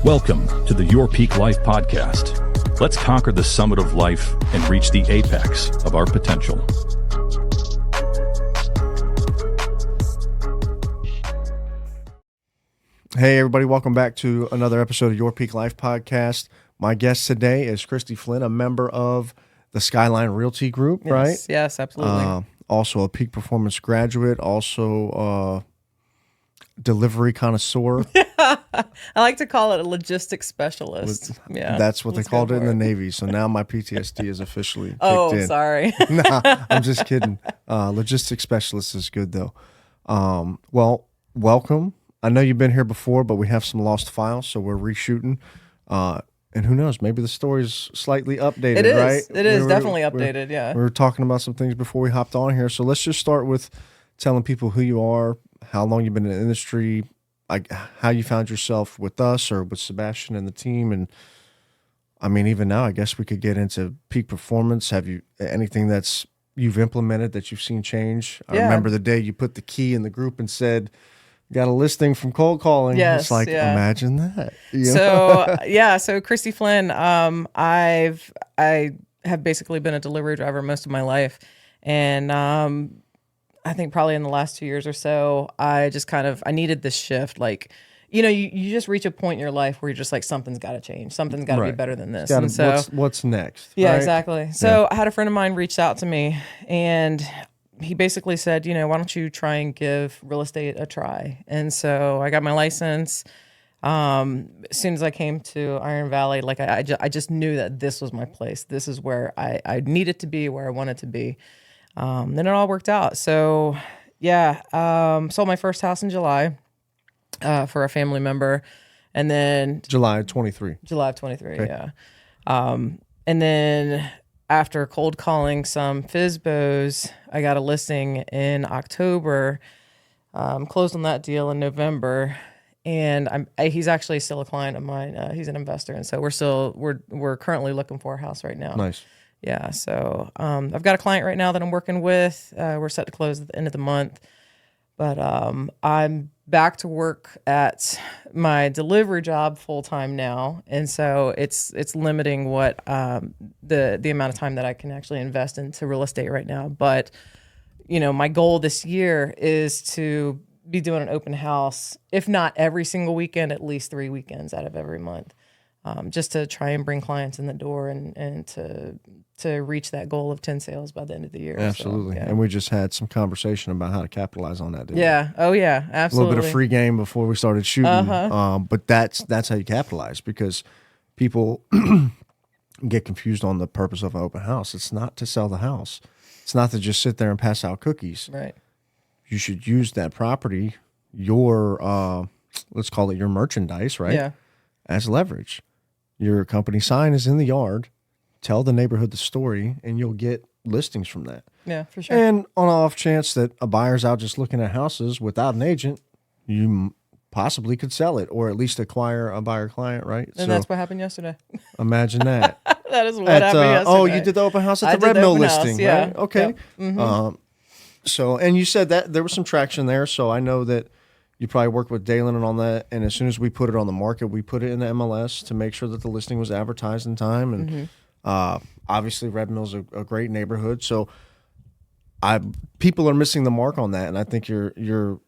Welcome to the Your Peak Life podcast. Let's conquer the summit of life and reach the apex of our potential. Hey, everybody. Welcome back to another episode of Your Peak Life podcast. My guest today is Kristy Flynn, a member of the Skyline Realty Group, right? Yes, absolutely. Also a peak performance graduate, also delivery connoisseur. I like to call it a logistics specialist. Yeah, That's what they called it in the Navy. So now my PTSD is officially kicked in. Oh, sorry. Nah, I'm just kidding. Logistics specialist is good, though. Well, welcome. I know you've been here before, but we have some lost files, so we're reshooting. And who knows, maybe the story's slightly updated, It is. right? It is definitely updated, yeah. We were talking about some things before we hopped on here. So let's just start with telling people who you are, how long you've been in the industry, like how you found yourself with us or with Sebastian and the team. And I mean, even now, I guess we could get into peak performance. Have you anything that's you've implemented that you've seen change? I remember the day you put the key in the group and said, got a listing from cold calling. Yes, it's like, imagine that. You know? So Kristy Flynn, I have basically been a delivery driver most of my life. And I think probably in the last 2 years or so, I just I needed this shift. Like, you know, you just reach a point in your life where you're just like, something's got to change. Something's got to be better than this. And so what's next? Yeah, right? Exactly. So I had a friend of mine reached out to me, and he basically said, you know, why don't you try and give real estate a try? And so I got my license. As soon as I came to Iron Valley, like I just knew that this was my place. This is where I needed to be, where I wanted to be. Then it all worked out. So sold my first house in July for a family member. And then July of 23. July of 23, okay. Yeah. And then after cold calling some FSBOs, I got a listing in October, closed on that deal in November. And he's actually still a client of mine. He's an investor. And so we're currently looking for a house right now. Nice. Yeah. So I've got a client right now that I'm working with. We're set to close at the end of the month. But I'm back to work at my delivery job full time now, and so it's limiting what the amount of time that I can actually invest into real estate right now. But you know, my goal this year is to be doing an open house, if not every single weekend, at least 3 weekends out of every month, just to try and bring clients in the door and to reach that goal of 10 sales by the end of the year. Absolutely. So, yeah. And we just had some conversation about how to capitalize on that. Didn't we? Oh yeah, absolutely. A little bit of free game before we started shooting. But that's how you capitalize, because people get confused on the purpose of an open house. It's not to sell the house. It's not to just sit there and pass out cookies. Right. You should use that property, your let's call it your merchandise, right? Yeah. As leverage. Your company sign is in the yard. Tell the neighborhood the story, and you'll get listings from that. Yeah, for sure. And on an off chance that a buyer's out just looking at houses without an agent, you possibly could sell it, or at least acquire a buyer client, right? And that's what happened yesterday. Imagine that. That is what happened yesterday. Oh, you did the open house at the Red Mill listing, yeah. right? Okay. Yep. Mm-hmm. So, and you said that there was some traction there, so I know that you probably worked with Dalen and on that, and as soon as we put it on the market, we put it in the MLS to make sure that the listing was advertised in time, and obviously Red Mill's a great neighborhood, so people are missing the mark on that, and I think you're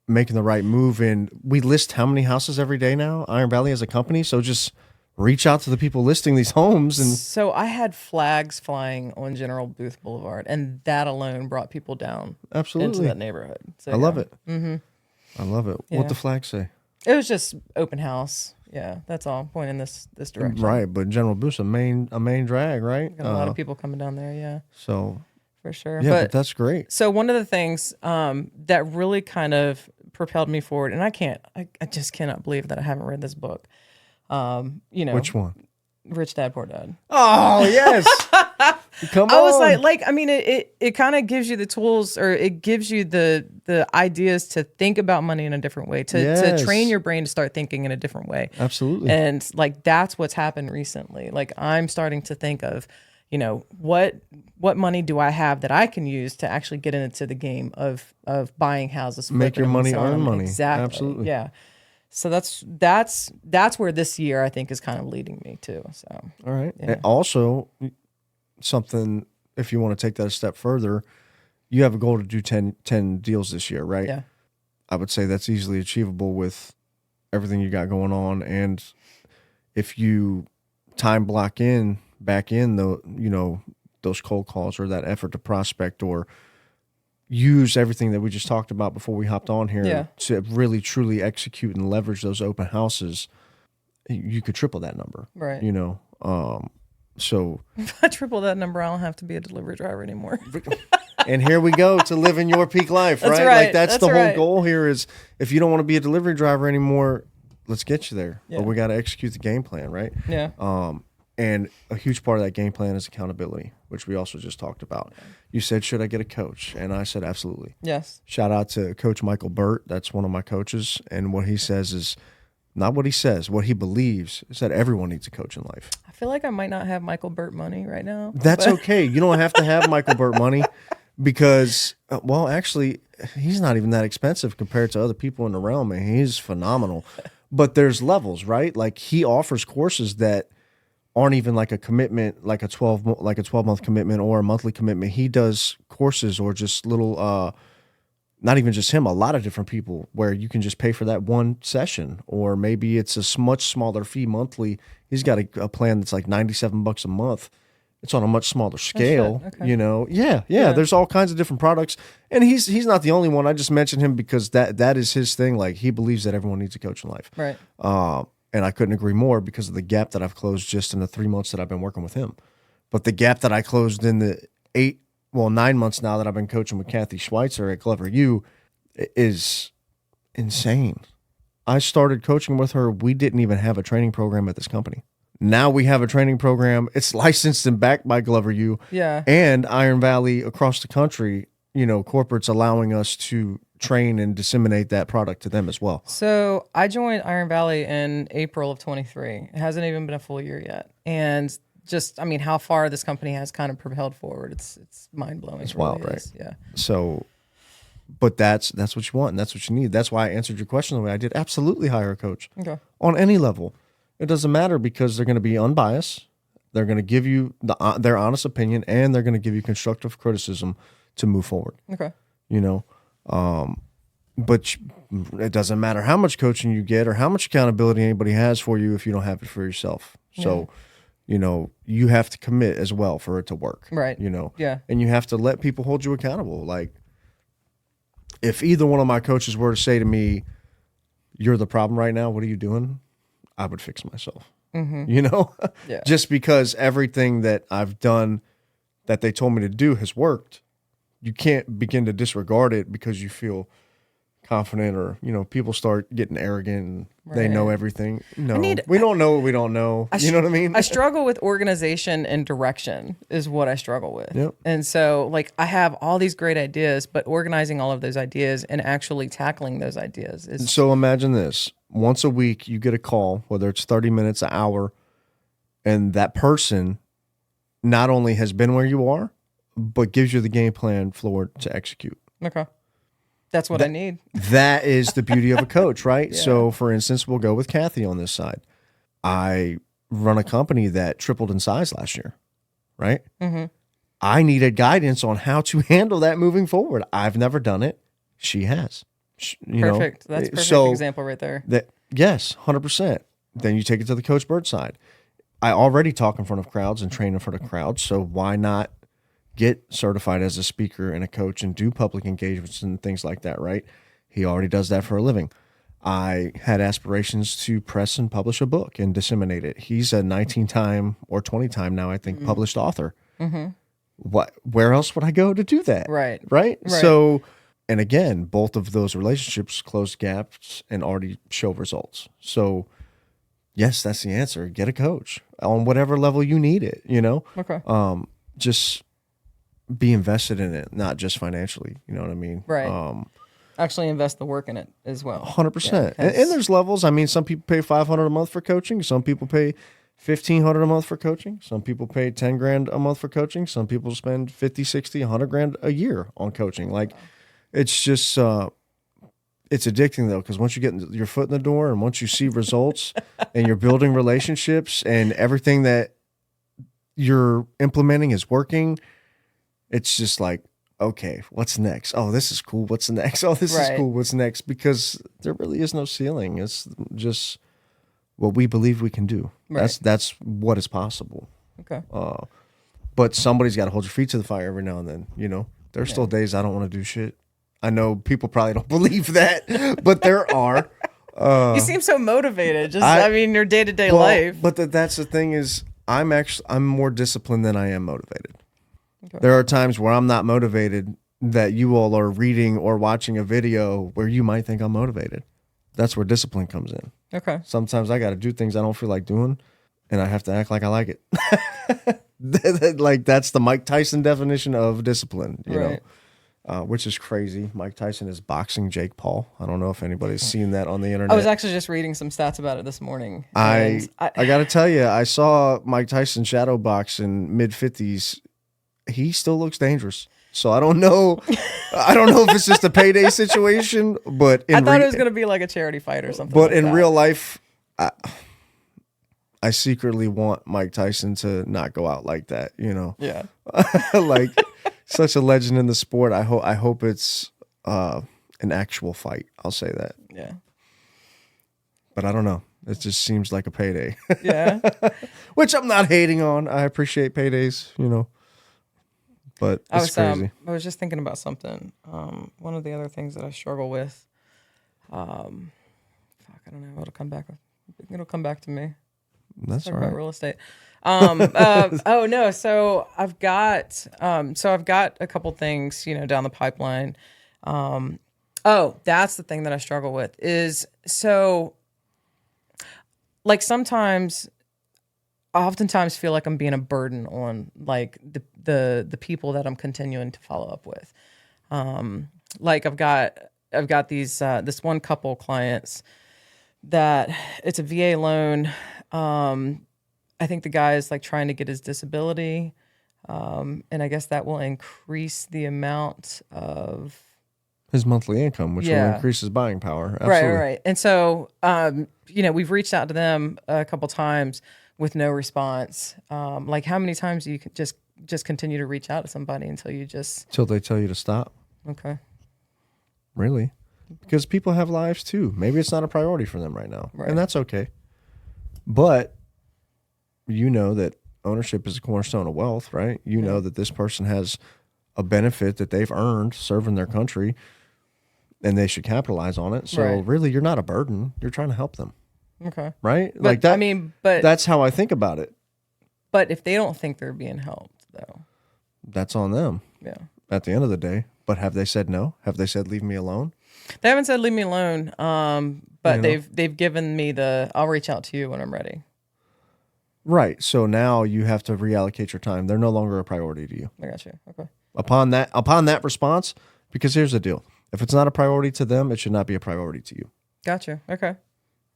making the right move. And we list how many houses every day now, Iron Valley as a company, so just reach out to the people listing these homes. And so I had flags flying on General Booth Boulevard, and that alone brought people down into that neighborhood. So, I love it. Mm-hmm. I love it. Yeah. What'd the flag say? It was just open house. Yeah, that's all. Point in this direction. Right, but General Booth's a main drag, right? Got a lot of people coming down there. Yeah. So for sure. Yeah, but that's great. So one of the things that really kind of propelled me forward, and I just cannot believe that I haven't read this book. You know, which one? Rich Dad Poor Dad. Oh yes. Come on. I was like, I mean, it kind of gives you the tools, or it gives you the ideas to think about money in a different way, to train your brain to start thinking in a different way. Absolutely. And like, that's what's happened recently. Like, I'm starting to think of, you know, what money do I have that I can use to actually get into the game of buying houses, make your money earn money. Exactly. Absolutely. Yeah. So that's where this year I think is kind of leading me to. So All right. Yeah. And also, something, if you want to take that a step further, you have a goal to do 10 deals this year, right? yeah, I would say that's easily achievable with everything you got going on. And if you time block back in those cold calls or that effort to prospect or use everything that we just talked about before we hopped on here Yeah. to really truly execute and leverage those open houses, you could triple that number. right. So If I triple that number, I don't have to be a delivery driver anymore. and here we go to living your peak life, That's right? right. Like that's the That's whole right. goal here is if you don't want to be a delivery driver anymore, let's get you there. Yeah. But we got to execute the game plan, right? Yeah. And a huge part of that game plan is accountability, which we also just talked about. You said, should I get a coach? And I said, absolutely. Yes. Shout out to Coach Michael Burt. That's one of my coaches. And what he says is not what he says, what he believes is that everyone needs a coach in life. I feel like I might not have Michael Burt money right now. That's okay. You don't have to have Michael Burt money because, well, actually, he's not even that expensive compared to other people in the realm, and he's phenomenal. But there's levels, right? Like he offers courses that aren't even like a commitment, like a 12-month commitment or a monthly commitment. He does courses or just little, not even just him, a lot of different people where you can just pay for that one session, or maybe it's a much smaller fee monthly. He's got a plan that's like $97 a month. It's on a much smaller scale, Okay. Yeah. There's all kinds of different products, and he's not the only one. I just mentioned him because that is his thing. Like he believes that everyone needs a coach in life. Right. And I couldn't agree more because of the gap that I've closed just in the 3 months that I've been working with him. But the gap that I closed in the 9 months now that I've been coaching with Kathy Schweitzer at Glover U is insane. I started coaching with her. We didn't even have a training program at this company. Now we have a training program. It's licensed and backed by Glover U. Yeah. And Iron Valley across the country, corporates allowing us to train and disseminate that product to them as well. So I joined Iron Valley in April of 23. It hasn't even been a full year yet. And just, I mean, how far this company has kind of propelled forward. It's mind blowing. It's wild, right? Yeah. So, but that's what you want and that's what you need. That's why I answered your question the way I did. Absolutely hire a coach Okay. on any level. It doesn't matter because they're going to be unbiased. They're going to give you their honest opinion, and they're going to give you constructive criticism to move forward. Okay. But it doesn't matter how much coaching you get or how much accountability anybody has for you if you don't have it for yourself. So, you have to commit as well for it to work. Right. Yeah. And you have to let people hold you accountable. Like, if either one of my coaches were to say to me, "You're the problem right now. What are you doing?" I would fix myself. Yeah. Just because everything that I've done that they told me to do has worked, you can't begin to disregard it because you feel confident or, people start getting arrogant and they know everything. No, we don't know what we don't know. You know what I mean? I struggle with organization and direction is what I struggle with. Yep. And so like I have all these great ideas, but organizing all of those ideas and actually tackling those ideas is So imagine this. Once a week, you get a call, whether it's 30 minutes, an hour, and that person not only has been where you are, but gives you the game plan floor to execute. okay. That's what I need. That is the beauty of a coach, right? Yeah. So, for instance, we'll go with Kathy on this side. I run a company that tripled in size last year, right? Mm-hmm. I needed guidance on how to handle that moving forward. I've never done it. She has. Perfect. That's a perfect example right there. Yes, 100%. Then you take it to the Coach Bird side. I already talk in front of crowds and train in front of crowds, so why not get certified as a speaker and a coach and do public engagements and things like that, right? He already does that for a living. I had aspirations to press and publish a book and disseminate it. He's a 19-time or 20-time now, I think, published author. Mm-hmm. Where else would I go to do that? Right? So, and again, both of those relationships close gaps and already show results. So, yes, that's the answer. Get a coach on whatever level you need it, Okay. Just be invested in it, not just financially. You know what I mean? Right. Actually invest the work in it as well. 100%. And there's levels. I mean, some people pay $500 a month for coaching. Some people pay $1,500 a month for coaching. Some people pay $10,000 a month for coaching. Some people spend 50, 60, $100,000 a year on coaching. Like, it's just it's addicting though, because once you get your foot in the door and once you see results and you're building relationships and everything that you're implementing is working, it's just like, okay, what's next? Oh, this is cool. What's next? Oh, this is cool. What's next? Because there really is no ceiling. It's just what we believe we can do. Right. That's what is possible. Okay. But somebody's got to hold your feet to the fire every now and then. You know, there's still days I don't want to do shit. I know people probably don't believe that, but there are. You seem so motivated. I mean, your day-to-day life. But that's the thing is, I'm more disciplined than I am motivated. Okay. There are times where I'm not motivated that you all are reading or watching a video where you might think I'm motivated. That's where discipline comes in. Okay. Sometimes I got to do things I don't feel like doing, and I have to act like I like it. Like that's the Mike Tyson definition of discipline, you know, which is crazy. Mike Tyson is boxing Jake Paul. I don't know if anybody's seen that on the internet. I was actually just reading some stats about it this morning. I got to tell you, I saw Mike Tyson shadow box in mid-50s. He still looks dangerous. So I don't know. I don't know if it's just a payday situation, but I thought it was going to be like a charity fight or something. But in real life, I secretly want Mike Tyson to not go out like that. You know, yeah, like such a legend in the sport. I hope it's an actual fight. I'll say that. Yeah, but I don't know. It just seems like a payday. Yeah, which I'm not hating on. I appreciate paydays. You know. But it's crazy. I was just thinking about something. One of the other things that I struggle with, I don't know. It'll come back. It'll come back to me. That's all right. About real estate. Oh no. So I've got a couple things, you know, down the pipeline. That's the thing that I struggle with is like sometimes. I oftentimes feel like I'm being a burden on like the people that I'm continuing to follow up with. Like I've got these this one couple clients that it's a VA loan. I think the guy is like trying to get his disability, and I guess that will increase the amount of his monthly income, which will increase his buying power. Absolutely. Right. And so, you know, we've reached out to them a couple times with no response. Like how many times do you just continue to reach out to somebody until they tell you to stop? Okay. Really? Because people have lives too. Maybe it's not a priority for them right now. Right. And that's okay. But you know that ownership is a cornerstone of wealth, right? You know that this person has a benefit that they've earned serving their country and they should capitalize on it. So really you're not a burden. You're trying to help them. Okay. Right? But, like that. I mean, but that's how I think about it. But if they don't think they're being helped, though, that's on them. Yeah. At the end of the day. But have they said no? Have they said leave me alone? They haven't said leave me alone. But they've given me I'll reach out to you when I'm ready. Right. So now you have to reallocate your time. They're no longer a priority to you. I got you. Okay. Upon that response, because here's the deal: if it's not a priority to them, it should not be a priority to you. Gotcha. Okay.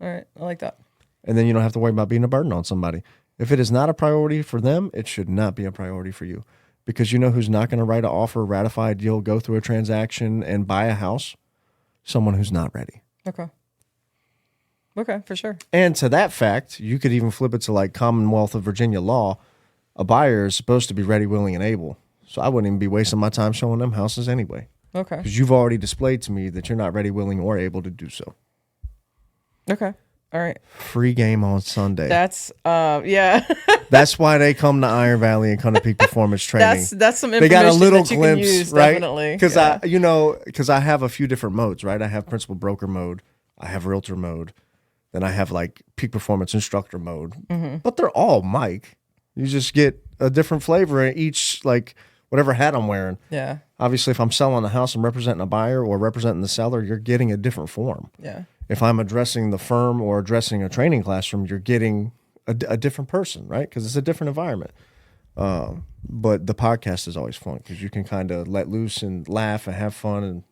All right. I like that. And then you don't have to worry about being a burden on somebody. If it is not a priority for them, it should not be a priority for you. Because you know who's not going to write an offer, ratify a deal, go through a transaction, and buy a house? Someone who's not ready. Okay. Okay, for sure. And to that fact, you could even flip it to like Commonwealth of Virginia law. A buyer is supposed to be ready, willing, and able. So I wouldn't even be wasting my time showing them houses anyway. Okay. Because you've already displayed to me that you're not ready, willing, or able to do so. Okay. All right. Free game on Sunday. That's yeah. That's why they come to Iron Valley and come to Peak Performance Training. That's some information they got a little that you glimpse, can use, right? Definitely. Because I have a few different modes, right? I have principal broker mode, I have realtor mode, then I have like Peak Performance instructor mode. Mm-hmm. But they're all Mike. You just get a different flavor in each, like whatever hat I'm wearing. Yeah. Obviously, if I'm selling a house and representing a buyer or representing the seller, you're getting a different form. Yeah. If I'm addressing the firm or addressing a training classroom, you're getting a different person, right? Because it's a different environment. But the podcast is always fun because you can kind of let loose and laugh and have fun, and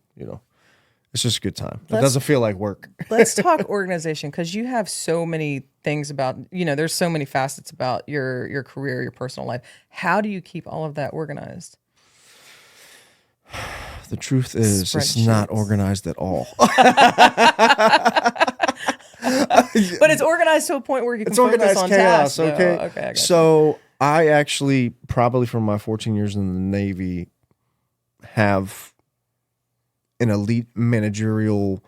it's just a good time. It doesn't feel like work. Let's talk organization, because you have so many things about, there's so many facets about your career, your personal life. How do you keep all of that organized? The truth is, it's not organized at all. But it's organized to a point where you can focus on chaos, tasks. okay? I got you. So I actually, probably from my 14 years in the Navy, have an elite managerial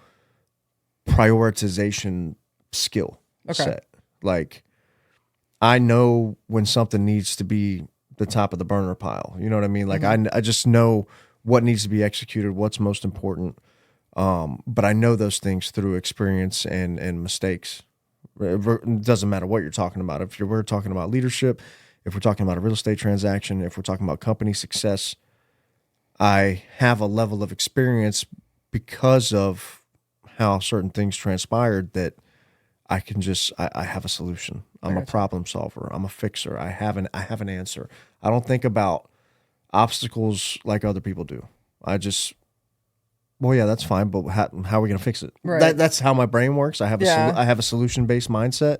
prioritization skill set. Like, I know when something needs to be the top of the burner pile. You know what I mean? Like, I just know what needs to be executed, what's most important. But I know those things through experience and mistakes. It doesn't matter what you're talking about. If we're talking about leadership, if we're talking about a real estate transaction, if we're talking about company success, I have a level of experience because of how certain things transpired that I can just, I have a solution. I'm a problem solver. I'm a fixer. I have an answer. I don't think about obstacles like other people do. I just, well, yeah, that's fine, but how are we going to fix it? Right. That's how my brain works. I have a solution-based mindset,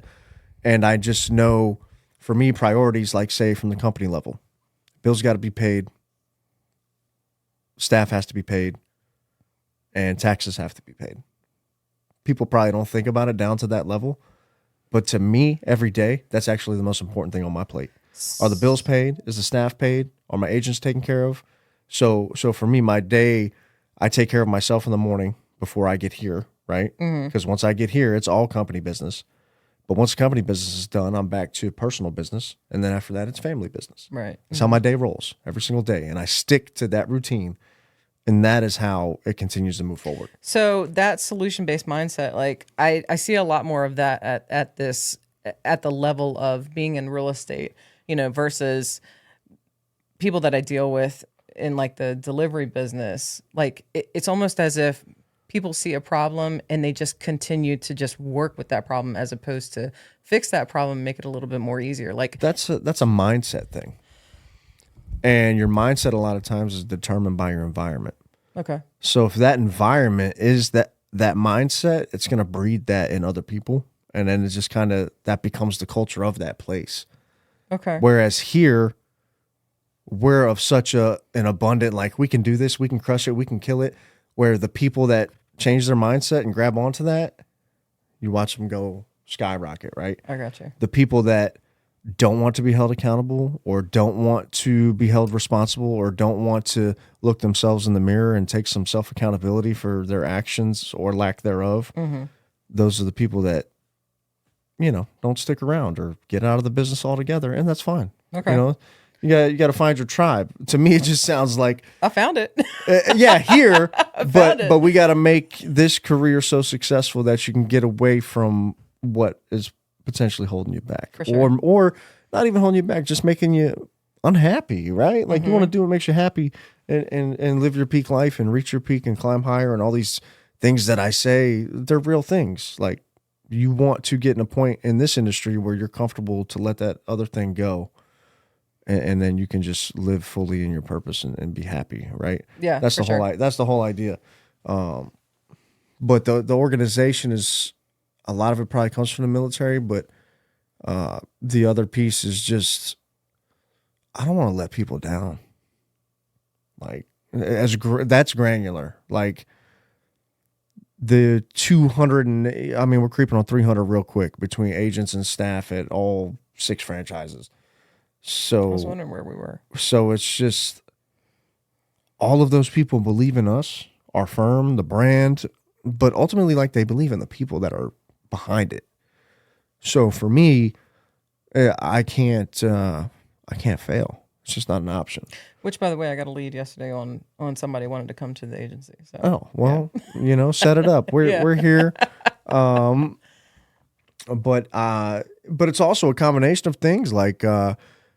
and I just know, for me, priorities, like, say, from the company level, bills got to be paid, staff has to be paid, and taxes have to be paid. People probably don't think about it down to that level, but to me, every day, that's actually the most important thing on my plate. Are the bills paid? Is the staff paid? Are my agents taken care of? So for me, my day, I take care of myself in the morning before I get here, right? Because once I get here, it's all company business. But once company business is done, I'm back to personal business. And then after that, it's family business. Right. That's how my day rolls every single day. And I stick to that routine. And that is how it continues to move forward. So that solution-based mindset, like I see a lot more of that at the level of being in real estate, versus people that I deal with in like the delivery business. Like it's almost as if people see a problem and they just continue to just work with that problem as opposed to fix that problem and make it a little bit more easier. Like that's a mindset thing. And your mindset a lot of times is determined by your environment. Okay. So if that environment is that mindset, it's going to breed that in other people. And then it's just kind of, that becomes the culture of that place. Okay. Whereas here, we're of such an abundant, like, we can do this, we can crush it, we can kill it. Where the people that change their mindset and grab onto that, you watch them go skyrocket, right? I got you. The people that don't want to be held accountable, or don't want to be held responsible, or don't want to look themselves in the mirror and take some self-accountability for their actions or lack thereof, those are the people that, don't stick around or get out of the business altogether, and that's fine. Okay. You got to find your tribe. To me, it just sounds like I found it. Here, but we got to make this career so successful that you can get away from what is potentially holding you back, For sure. or not even holding you back, just making you unhappy, right? Like, you want to do what makes you happy and live your peak life and reach your peak and climb higher, and all these things that I say, they're real things. Like, you want to get in a point in this industry where you're comfortable to let that other thing go. And then you can just live fully in your purpose and be happy, right? Yeah, that's the whole. That's the whole idea. But the organization is, a lot of it probably comes from the military, but the other piece is just, I don't want to let people down. Like, that's granular. Like, the 200 we're creeping on 300 real quick between agents and staff at all 6 franchises. So I was wondering where we were. So it's just, all of those people believe in us, our firm, the brand, but ultimately, like, they believe in the people that are behind it. So for me, I can't fail. It's just not an option. Which, by the way, I got a lead yesterday on somebody wanted to come to the agency. So. Oh, well, set it up. We're here. But it's also a combination of things, like,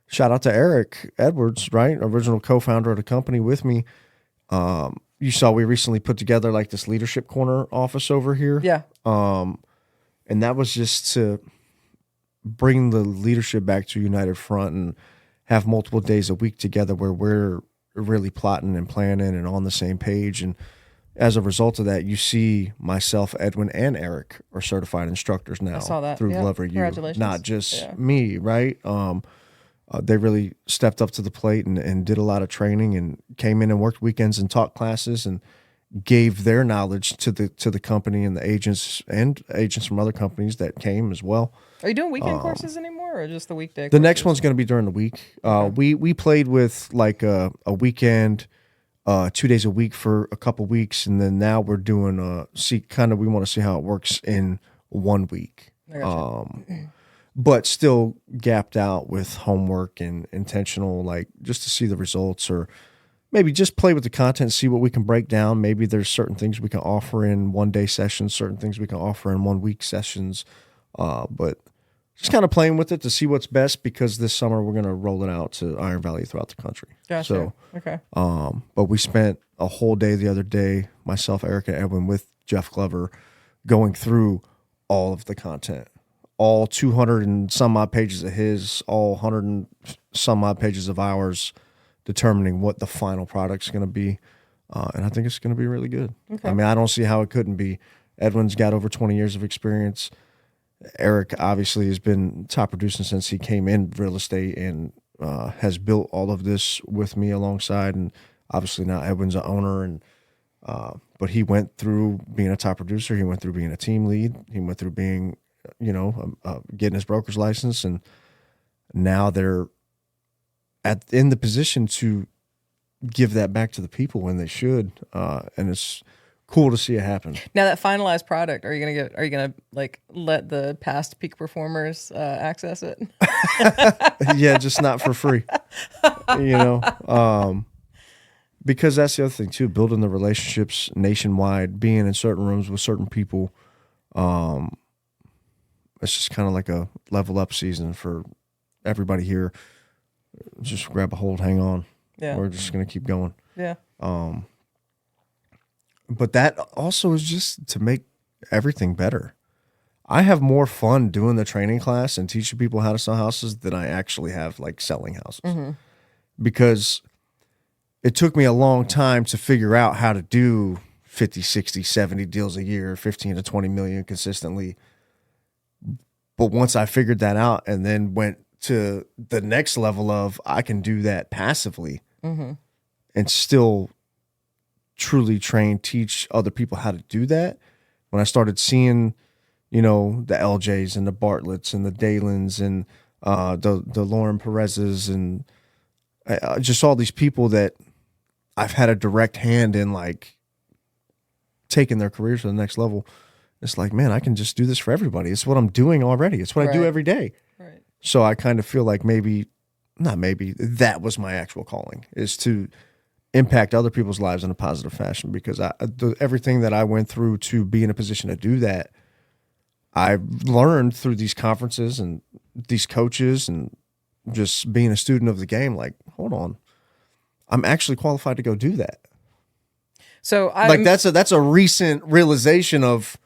shout out to Eric Edwards, right? Original co-founder of the company with me. You saw we recently put together, like, this leadership corner office over here. Yeah. And that was just to bring the leadership back to United Front and have multiple days a week together where we're really plotting and planning and on the same page. And as a result of that, you see myself, Edwin, and Eric are certified instructors now. I saw that. Through Yep. Glover U. Congratulations. Not just me, right? they really stepped up to the plate and did a lot of training and came in and worked weekends and taught classes and gave their knowledge to the company and the agents from other companies that came as well. Are you doing weekend courses anymore, or just the weekday? The next one's going to be during the week. We played with like a weekend, 2 days a week for a couple weeks, and then now we're doing we want to see how it works in 1 week. I gotcha. But still gapped out with homework and intentional, like just to see the results, or maybe just play with the content, see what we can break down. Maybe there's certain things we can offer in 1 day sessions, certain things we can offer in 1 week sessions. But just kind of playing with it to see what's best, because this summer we're going to roll it out to Iron Valley throughout the country. Gotcha. So, okay. But we spent a whole day the other day, myself, Eric, and Edwin with Jeff Glover, going through all of the content. All 200 and some odd pages of his, all 100 and some odd pages of ours, determining what the final product's going to be. And I think it's going to be really good. Okay. I mean, I don't see how it couldn't be. Edwin's got over 20 years of experience. Eric obviously has been top producing since he came in real estate and has built all of this with me alongside. And obviously now Edwin's an owner. And but he went through being a top producer. He went through being a team lead. He went through being getting his broker's license, and now they're in the position to give that back to the people when they should, and it's cool to see it happen. Now that finalized product, are you gonna like let the past peak performers access it? Yeah, just not for free, because that's the other thing too, building the relationships nationwide, being in certain rooms with certain people. It's just kind of like a level up season for everybody here. Just grab a hold, hang on. Yeah. We're just going to keep going. Yeah. But that also is just to make everything better. I have more fun doing the training class and teaching people how to sell houses than I actually have like selling houses. Because it took me a long time to figure out how to do 50, 60, 70 deals a year, 15 to 20 million consistently. But once I figured that out and then went to the next level of I can do that passively and still truly train, teach other people how to do that. When I started seeing, the LJs and the Bartletts and the Dalens and the Lauren Perez's and just all these people that I've had a direct hand in, like taking their careers to the next level. It's like, man, I can just do this for everybody. It's what I'm doing already. It's what I do every day. Right. So I kind of feel like that was my actual calling, is to impact other people's lives in a positive fashion, because everything that I went through to be in a position to do that, I've learned through these conferences and these coaches and just being a student of the game. Like, hold on, I'm actually qualified to go do that. So that's a recent realization of,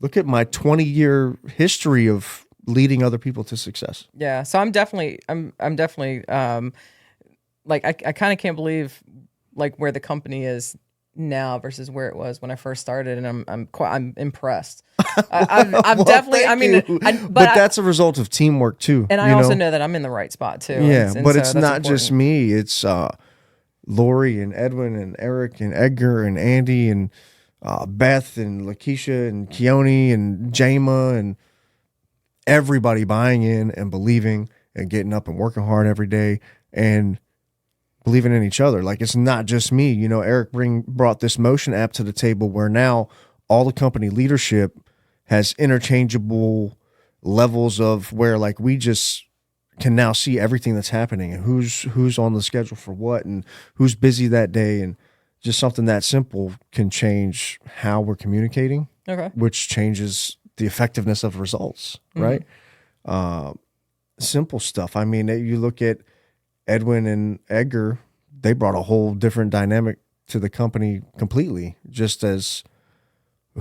look at my 20-year history of leading other people to success. Yeah. So I'm definitely like, I kind of can't believe like where the company is now versus where it was when I first started. And I'm impressed. I'm Well, definitely, I mean, but that's a result of teamwork too. And I also know that I'm in the right spot too. Yeah. And but so it's that's not important. just me. It's Lori and Edwin and Eric and Edgar and Andy and Beth and Lakeisha and Keone and Jama and everybody buying in and believing and getting up and working hard every day and believing in each other. Like, it's not just me. Eric brought this Motion app to the table where now all the company leadership has interchangeable levels of where, like, we just can now see everything that's happening and who's on the schedule for what and who's busy that day. And just something that simple can change how we're communicating, which changes the effectiveness of results, right? Simple stuff. I mean, you look at Edwin and Edgar, they brought a whole different dynamic to the company completely, just as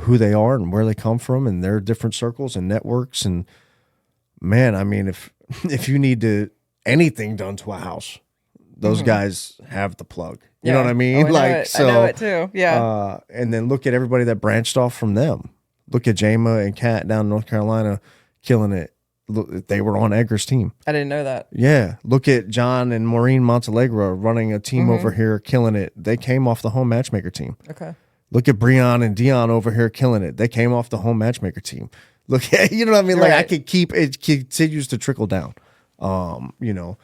who they are and where they come from and their different circles and networks. And man, I mean, if you need anything done to a house, those guys have the plug. You know what I mean? Oh, I know it too. Yeah. And then look at everybody that branched off from them. Look at Jama and Kat down in North Carolina killing it. look, they were on Edgar's team. I didn't know that. Yeah. Look at John and Maureen Montalegre running a team over here, killing it. They came off the home matchmaker team. Okay. Look at Breon and Dion over here killing it. They came off the home matchmaker team. Look at, you know what I mean? Like, I could keep, it continues to trickle down. You know,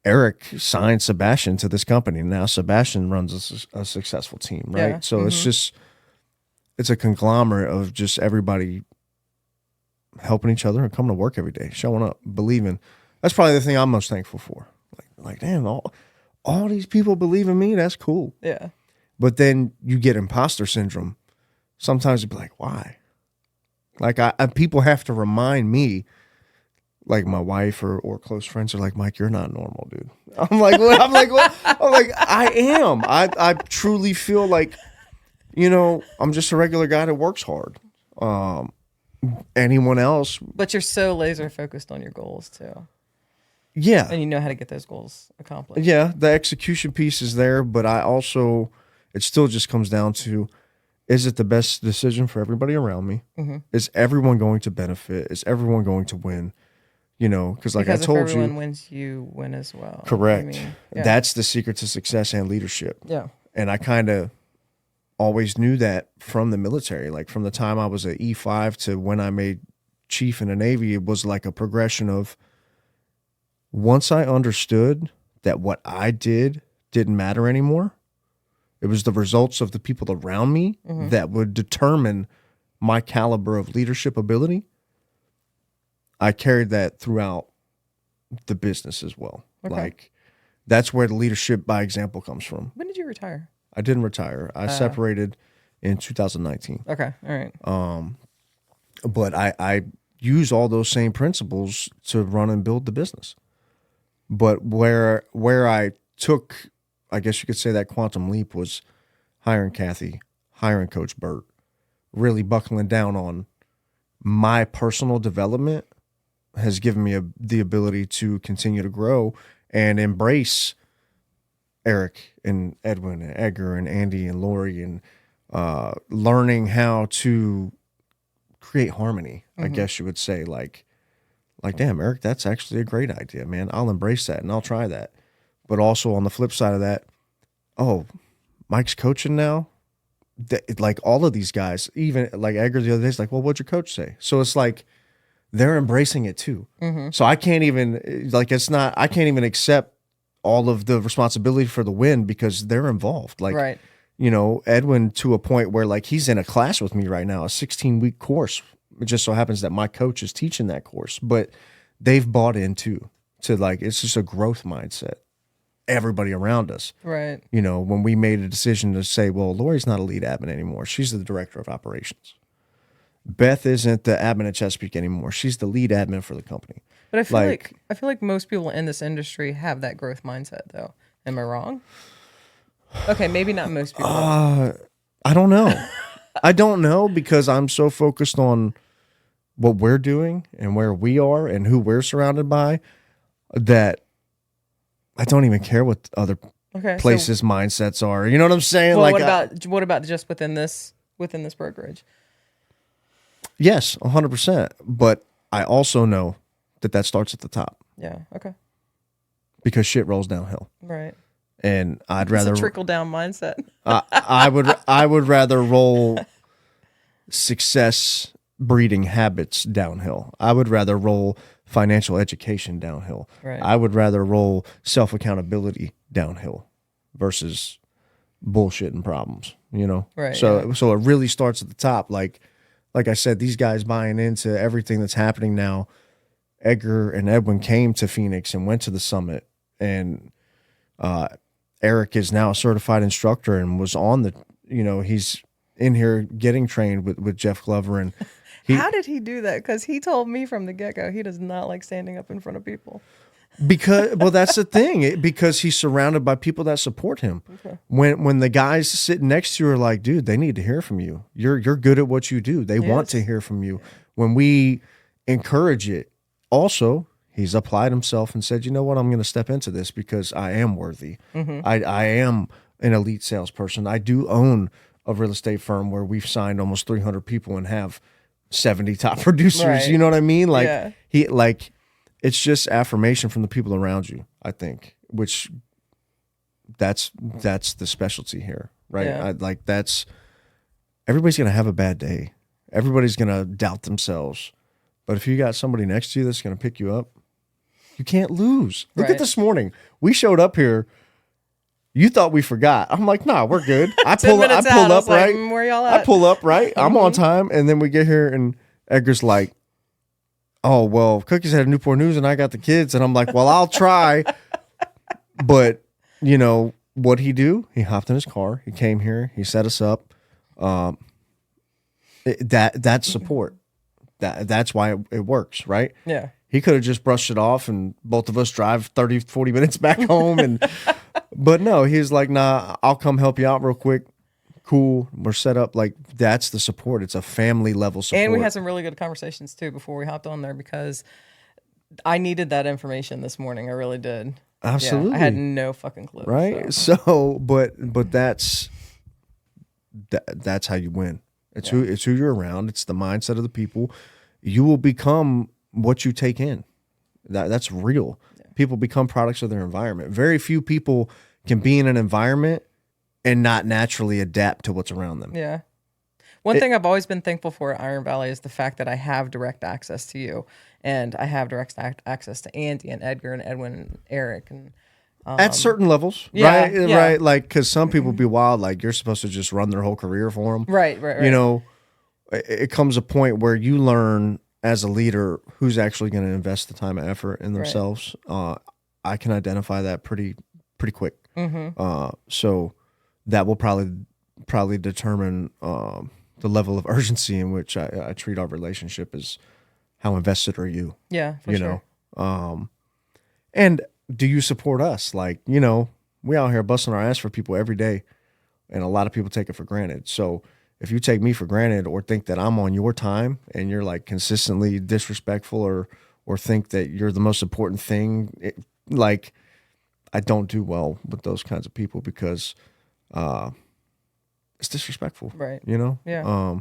Eric signed Sebastian to this company. Now Sebastian runs a successful team, right? Yeah. So it's a conglomerate of just everybody helping each other and coming to work every day, showing up, believing. That's probably the thing I'm most thankful for. Like damn, all these people believe in me. That's cool. Yeah. But then you get imposter syndrome. Sometimes you'd be like, why? Like I people have to remind me, like my wife or close friends are like, Mike, you're not normal, dude. I'm like, what? I'm like, what? I'm like, I am. I truly feel like, you know, I'm just a regular guy that works hard. Anyone else? But you're so laser focused on your goals too. Yeah. And you know how to get those goals accomplished. Yeah, the execution piece is there, but I also, it still just comes down to, is it the best decision for everybody around me? Mm-hmm. Is everyone going to benefit? Is everyone going to win? You know, because like I told if everyone you, wins, you win as well. correct. I mean, yeah. That's the secret to success and leadership. Yeah. And I kind of always knew that from the military. Like from the time I was an E5 to when I made chief in the Navy, it was like a progression of, once I understood that what I did didn't matter anymore, it was the results of the people around me that would determine my caliber of leadership ability. I carried that throughout the business as well. Okay. Like that's where the leadership by example comes from. When did you retire? I didn't retire. I separated in 2019. Okay. All right. But I use all those same principles to run and build the business. But where I took, I guess you could say that quantum leap was hiring Kathy, hiring Coach Burt, really buckling down on my personal development has given me the ability to continue to grow and embrace Eric and Edwin and Edgar and Andy and Lori and learning how to create harmony, I guess you would say. Like, damn, Eric, that's actually a great idea, man. I'll embrace that and I'll try that. But also on the flip side of that, oh, Mike's coaching now. Like all of these guys, even like Edgar the other day, is like, well, what'd your coach say? So it's like they're embracing it too. So I can't even I can't even accept all of the responsibility for the win because they're involved. Like, Right. you know, Edwin to a point where like he's in a class with me right now, a 16-week course. It just so happens that my coach is teaching that course, but they've bought into like, it's just a growth mindset. Everybody around us. Right. You know, when we made a decision to say, well, Lori's not a lead admin anymore. She's the director of operations. Beth isn't the admin at Chesapeake anymore. She's the lead admin for the company. But I feel like most people in this industry have that growth mindset though. Am I wrong? Okay, maybe not most people. I don't know. I don't know because I'm so focused on what we're doing and where we are and who we're surrounded by that I don't even care what other places' mindsets are. You know what I'm saying? Well, like, what about just within this brokerage? Yes, 100%. But I also know that starts at the top Yeah. Okay. because shit rolls downhill. Right. And I'd It's rather a trickle down mindset. I would rather roll success breeding habits downhill. I would rather roll financial education downhill. Right. I would rather roll self accountability downhill versus bullshit and problems, you know? Right, So it really starts at the top. Like I said, these guys buying into everything that's happening now. Edgar and Edwin came to Phoenix and went to the summit, and Eric is now a certified instructor and was on the, you know, he's in here getting trained with Jeff Glover. And How did he do that? Because he told me from the get-go he does not like standing up in front of people. Because, well, that's the thing. Because he's surrounded by people that support him. Okay. When the guys sitting next to you are like, dude, they need to hear from you. You're good at what you do. They want to hear from you. When we encourage it, also, he's applied himself and said, you know what, I'm going to step into this because I am worthy. I am an elite salesperson. I do own a real estate firm where we've signed almost 300 people and have 70 top producers. Right. You know what I mean? Like Yeah. it's just affirmation from the people around you, I think, which that's the specialty here, right? Yeah. Everybody's going to have a bad day. Everybody's going to doubt themselves. But if you got somebody next to you that's going to pick you up, you can't lose. Look at this morning. We showed up here. You thought we forgot. I'm like, nah, we're good. I pull up, right? Where y'all at? I pull up, right? I'm on time. And then we get here and Edgar's like, oh, well, Cookie's had Newport News and I got the kids. And I'm like, well, I'll try. But, you know, what'd he do? He hopped in his car. He came here. He set us up. That's support. That's why it works, right? Yeah. He could have just brushed it off and both of us drive 30, 40 minutes back home. But no, he's like, nah, I'll come help you out real quick. Cool. We're set up. Like, that's the support. It's a family level support. And we had some really good conversations too before we hopped on there because I needed that information this morning. I really did. Absolutely. Yeah, I had no fucking clue. Right. So but that's how you win. It's who you're around. It's the mindset of the people. You will become what you take in. That's real. Yeah. People become products of their environment. Very few people can be in an environment and not naturally adapt to what's around them. Yeah. One thing I've always been thankful for at Iron Valley is the fact that I have direct access to you, and I have direct access to Andy and Edgar and Edwin and Eric and at certain levels, yeah, right? Yeah. Right. Like, because some people be wild, like you're supposed to just run their whole career for them. Right. You know, it comes a point where you learn as a leader who's actually going to invest the time and effort in themselves. Right. I can identify that pretty quick. Mm-hmm. So that will probably determine the level of urgency in which I treat our relationship. Is how invested are you? Yeah, for sure. Know, and do you support us? Like, you know, we out here busting our ass for people every day, and a lot of people take it for granted. So if you take me for granted or think that I'm on your time and you're like consistently disrespectful or think that you're the most important thing, like I don't do well with those kinds of people because it's disrespectful. Right. You know? Yeah.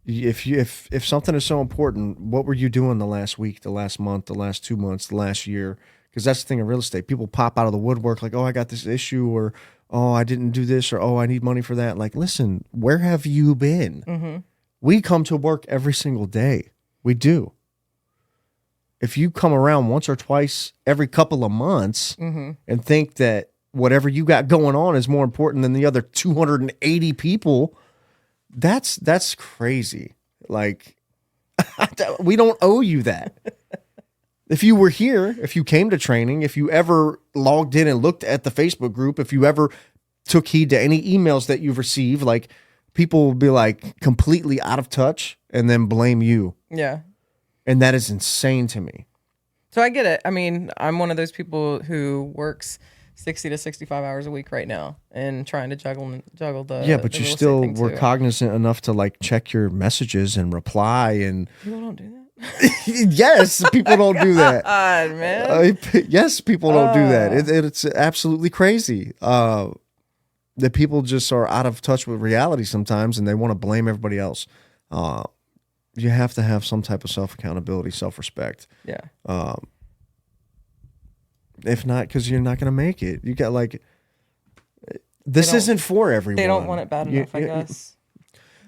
If something is so important, what were you doing the last week, the last month, the last 2 months, the last year? Because that's the thing in real estate. People pop out of the woodwork like, oh, I got this issue, or oh, I didn't do this, or oh, I need money for that. Like, listen, where have you been? Mm-hmm. We come to work every single day. We do. If you come around once or twice every couple of months and think that whatever you got going on is more important than the other 280 people, that's crazy. Like, we don't owe you that. If you were here, if you came to training, if you ever logged in and looked at the Facebook group, if you ever took heed to any emails that you've received, like, people will be like completely out of touch and then blame you. Yeah. And that is insane to me. So I get it. I mean, I'm one of those people who works 60 to 65 hours a week right now and trying to juggle the but the you real still estate thing were too. cognizant enough to like check your messages and reply, and People don't do that. yes, people don't do that. God, man. Yes, people don't do that. It's absolutely crazy. That people just are out of touch with reality sometimes, and they want to blame everybody else. You have to have some type of self-accountability, self-respect. Yeah. If not, because you're not going to make it. You got like, this isn't for everyone. They don't want it bad enough, I guess.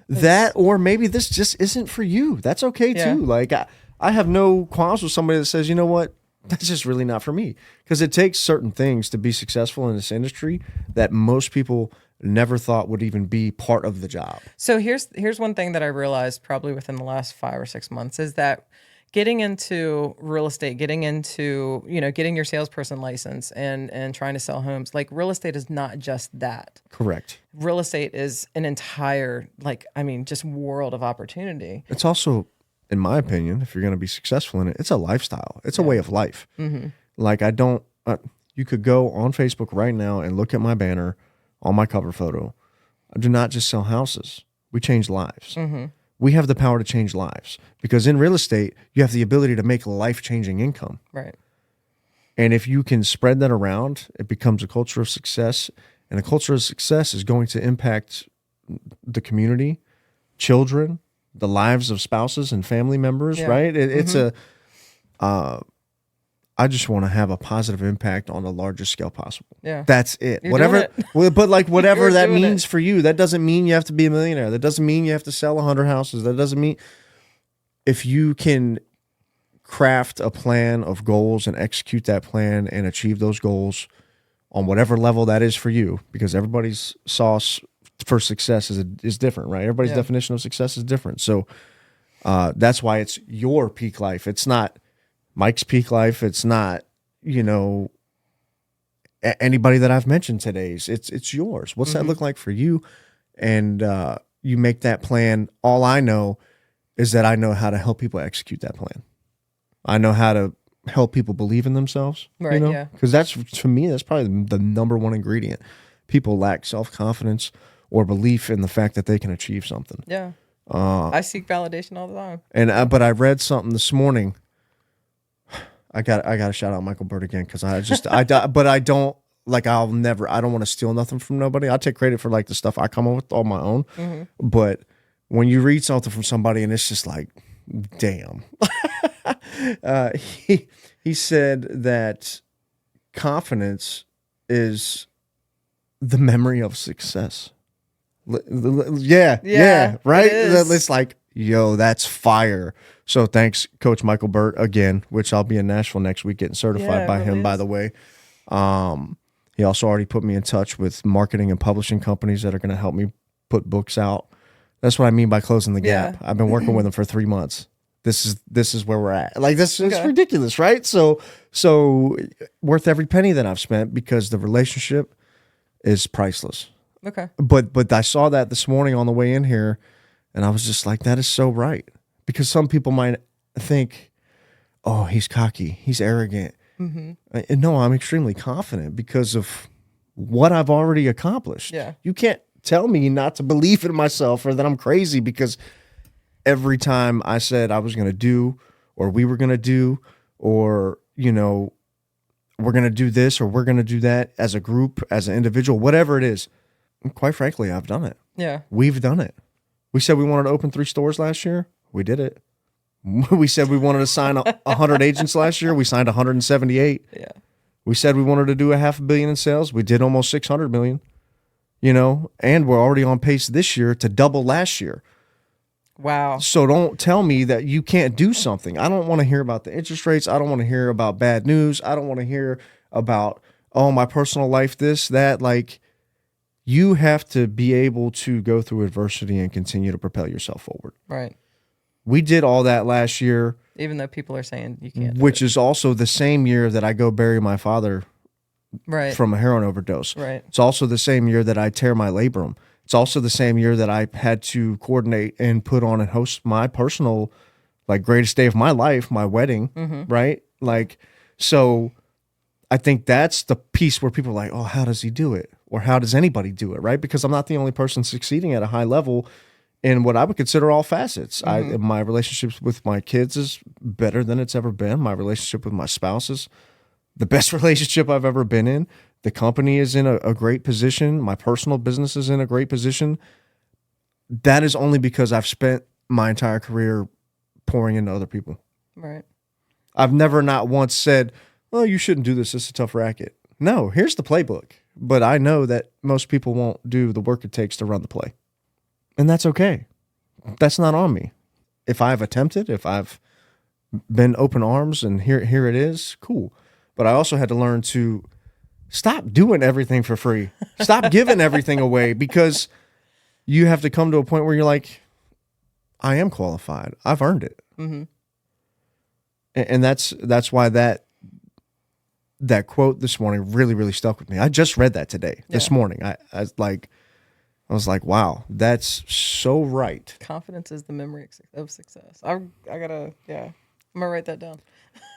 That, or maybe this just isn't for you. That's okay too. Like, I have no qualms with somebody that says, you know what, that's just really not for me. Because it takes certain things to be successful in this industry that most people never thought would even be part of the job. So here's one thing that I realized probably within the last 5 or 6 months is that getting into real estate, getting into, getting your salesperson license and trying to sell homes, like, real estate is not just that. Correct. Real estate is an entire, just world of opportunity. It's also, in my opinion, if you're going to be successful in it, it's a lifestyle. It's a way of life. Mm-hmm. Like, you could go on Facebook right now and look at my banner on my cover photo. I do not just sell houses. We change lives. Mm-hmm. We have the power to change lives, because in real estate, you have the ability to make life-changing income. Right. And if you can spread that around, it becomes a culture of success. And a culture of success is going to impact the community, children, the lives of spouses and family members, right? It's I just want to have a positive impact on the largest scale possible. Yeah. That's it. You're Whatever, doing it. well, but like whatever You're that doing means it. for you, that doesn't mean you have to be a millionaire. That doesn't mean you have to sell 100 houses. That doesn't mean if you can craft a plan of goals and execute that plan and achieve those goals on whatever level that is for you, because everybody's sauce for success is different, right? Everybody's definition of success is different. So that's why it's your peak life. It's not Mike's peak life. It's not, anybody that I've mentioned today's. It's yours. What's that look like for you? And you make that plan. All I know is that I know how to help people execute that plan. I know how to help people believe in themselves. Right, yeah. Because that's, to me, that's probably the number one ingredient. People lack self-confidence or belief in the fact that they can achieve something. Yeah. I seek validation all the time. But I read something this morning. I got to shout out Michael Bird again, because but I don't want to steal nothing from nobody. I take credit for like the stuff I come up with on my own. But when you read something from somebody and it's just like, damn. He said that confidence is the memory of success. Yeah, right? it is. It's like, yo, that's fire. So thanks, Coach Michael Burt, again, which I'll be in Nashville next week getting certified by him, by the way. He also already put me in touch with marketing and publishing companies that are going to help me put books out. That's what I mean by closing the gap. I've been working with him for 3 months. This is where we're at. Like, this is ridiculous, right? So worth every penny that I've spent, because the relationship is priceless. Okay. But I saw that this morning on the way in here, and I was just like, that is so right. Because some people might think, oh, he's cocky, he's arrogant. And no, I'm extremely confident because of what I've already accomplished. Yeah. You can't tell me not to believe in myself or that I'm crazy, because every time I said I was going to do, or we were going to do, or, we're going to do this, or we're going to do that as a group, as an individual, whatever it is, quite frankly, I've done it. Yeah. We've done it. We said we wanted to open 3 stores last year. We did it. We said we wanted to sign 100 agents last year. We signed 178. Yeah. We said we wanted to do $500 million in sales. We did almost 600 million, and we're already on pace this year to double last year. Wow. So don't tell me that you can't do something. I don't want to hear about the interest rates. I don't want to hear about bad news. I don't want to hear about, oh, my personal life, this, that. Like, you have to be able to go through adversity and continue to propel yourself forward. Right. We did all that last year. Even though people are saying you can't. Which is also the same year that I go bury my father from a heroin overdose. Right. It's also the same year that I tear my labrum. It's also the same year that I had to coordinate and put on and host my personal, like, greatest day of my life, my wedding, right? Like, so I think that's the piece where people are like, oh, how does he do it? Or how does anybody do it, right? Because I'm not the only person succeeding at a high level in what I would consider all facets. My relationships with my kids is better than it's ever been. My relationship with my spouse is the best relationship I've ever been in. The company is in a great position. My personal business is in a great position. That is only because I've spent my entire career pouring into other people. Right. I've never not once said, well, you shouldn't do this. It's a tough racket. No, here's the playbook. But I know that most people won't do the work it takes to run the play. And that's okay. That's not on me. If I've attempted, if I've been open arms and here it is, cool. But I also had to learn to stop doing everything for free. Stop giving everything away, because you have to come to a point where you're like, I am qualified. I've earned it. And that's why that quote this morning really, really stuck with me. I just read that today, this morning. I was like, wow, that's so right. Confidence is the memory of success. I gotta, I'm gonna write that down.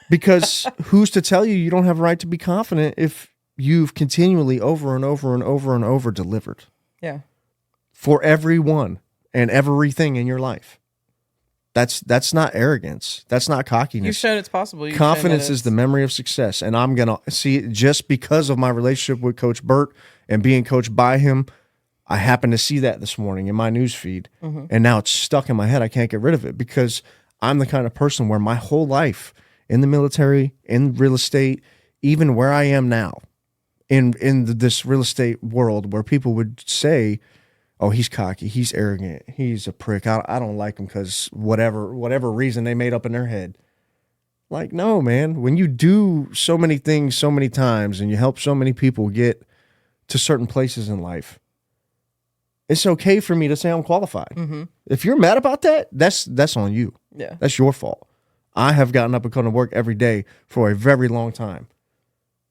Because who's to tell you don't have a right to be confident if you've continually over and over and over and over delivered? Yeah. For everyone and everything in your life. That's not arrogance. That's not cockiness. You've shown it's possible. Confidence is the memory of success. And I'm going to see, just because of my relationship with Coach Burt and being coached by him, I happened to see that this morning in my news feed, and now it's stuck in my head. I can't get rid of it because I'm the kind of person where my whole life in the military, in real estate, even where I am now, in this real estate world, where people would say, "Oh, he's cocky, he's arrogant, he's a prick. I don't like him because whatever reason they made up in their head." Like, no, man. When you do so many things so many times and you help so many people get to certain places in life, it's okay for me to say I'm qualified. If you're mad about that, that's on you. Yeah. That's your fault. I have gotten up and come to work every day for a very long time.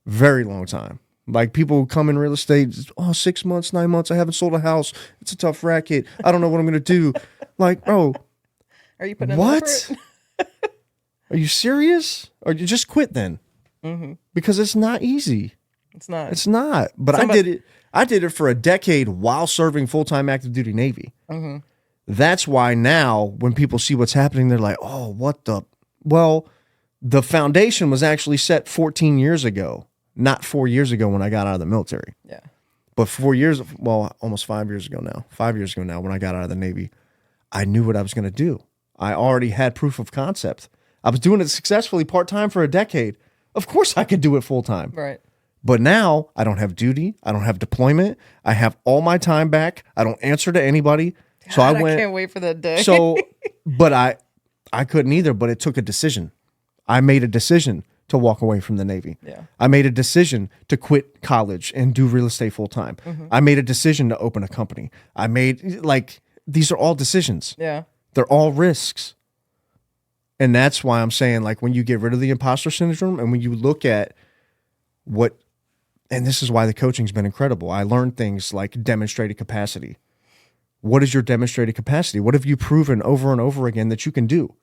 Very long time. Like, people who come in real estate, 6 months, 9 months, I haven't sold a house. It's a tough racket. I don't know what I'm going to do. Like, bro. Are you putting in what? effort? Are you serious? Or you just quit then? Because it's not easy. It's not. It's not. But I did it for a decade while serving full-time active duty Navy. That's why now when people see what's happening, they're like, oh, what the? Well, the foundation was actually set 14 years ago, not 4 years ago when I got out of the military. Yeah. But almost 5 years ago now. 5 years ago now when I got out of the Navy, I knew what I was going to do. I already had proof of concept. I was doing it successfully part-time for a decade. Of course I could do it full-time. Right. But now I don't have duty. I don't have deployment. I have all my time back. I don't answer to anybody. So God, I went. I can't wait for that day. But I couldn't either, but it took a decision. I made a decision to walk away from the Navy. Yeah. I made a decision to quit college and do real estate full time. I made a decision to open a company. These are all decisions. Yeah. They're all risks. And that's why I'm saying, like, when you get rid of the imposter syndrome and when you look at and this is why the coaching's been incredible. I learned things like demonstrated capacity. What is your demonstrated capacity? What have you proven over and over again that you can do?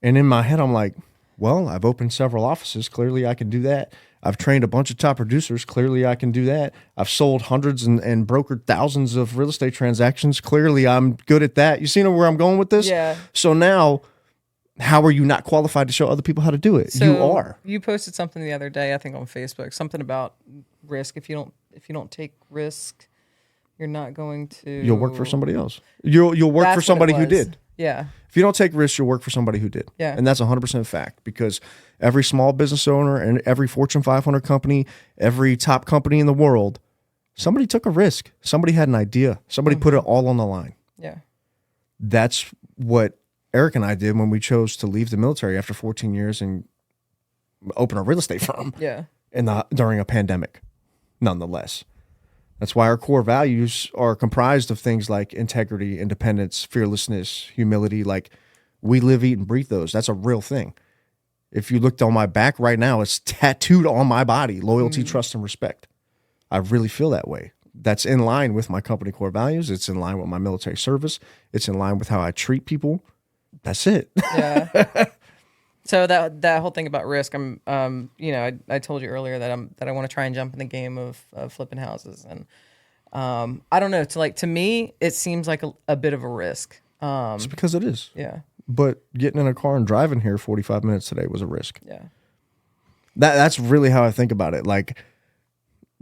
And in my head, I'm like, well, I've opened several offices. Clearly, I can do that. I've trained a bunch of top producers. Clearly, I can do that. I've sold hundreds and brokered thousands of real estate transactions. Clearly, I'm good at that. You see where I'm going with this? Yeah. So now, how are you not qualified to show other people how to do it? So you are. You posted something the other day, I think on Facebook, something about risk. If you don't take risk, you're not going to. You'll work for somebody else. You'll work That's for somebody what who it was. did. Yeah. If you don't take risks, you'll work for somebody who did. Yeah. And that's 100% fact, because every small business owner and every Fortune 500 company, every top company in the world, somebody took a risk. Somebody had an idea. Somebody put it all on the line. Yeah. That's what Eric and I did when we chose to leave the military after 14 years and open a real estate firm. Yeah. During a pandemic, nonetheless. That's why our core values are comprised of things like integrity, independence, fearlessness, humility. Like, we live, eat, and breathe those. That's a real thing. If you looked on my back right now, it's tattooed on my body: loyalty, trust, and respect. I really feel that way. That's in line with my company core values. It's in line with my military service. It's in line with how I treat people. That's it. Yeah. So that whole thing about risk, I told you earlier that I want to try and jump in the game of flipping houses, and I don't know. To me, it seems like a bit of a risk. It's because it is. Yeah. But getting in a car and driving here 45 minutes today was a risk. Yeah. That's really how I think think about it. Like,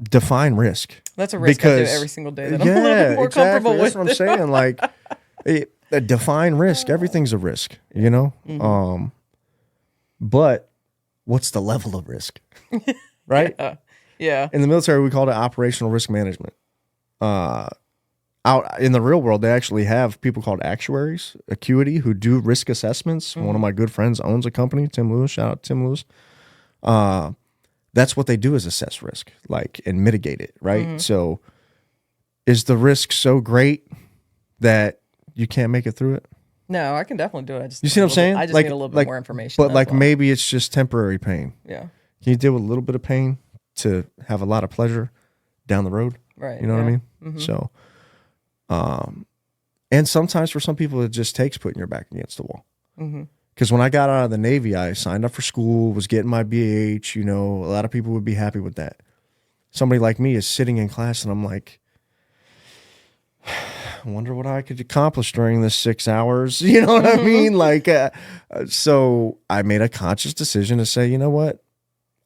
define risk. That's a risk I do every single day that I'm a little bit more comfortable with. That's what I'm saying. Like, define risk. Everything's a risk, you know? Mm-hmm. But what's the level of risk? Right? Yeah. In the military, we call it operational risk management. Out in the real world, they actually have people called actuaries, Acuity, who do risk assessments. One of my good friends owns a company, Tim Lewis. Shout out to Tim Lewis. That's what they do, is assess risk, like, and mitigate it, right? So is the risk so great that you can't make it through it? No, I can definitely do it. You see what I'm saying? I just need a little bit more information. But like, maybe it's just temporary pain. Yeah. Can you deal with a little bit of pain to have a lot of pleasure down the road? Right. You know what I mean? Mm-hmm. So, and sometimes for some people, it just takes putting your back against the wall. Because when I got out of the Navy, I signed up for school, was getting my BAH. You know, a lot of people would be happy with that. Somebody like me is sitting in class and I'm like, I wonder what I could accomplish during this 6 hours. You know what I mean? Like, so I made a conscious decision to say, you know what?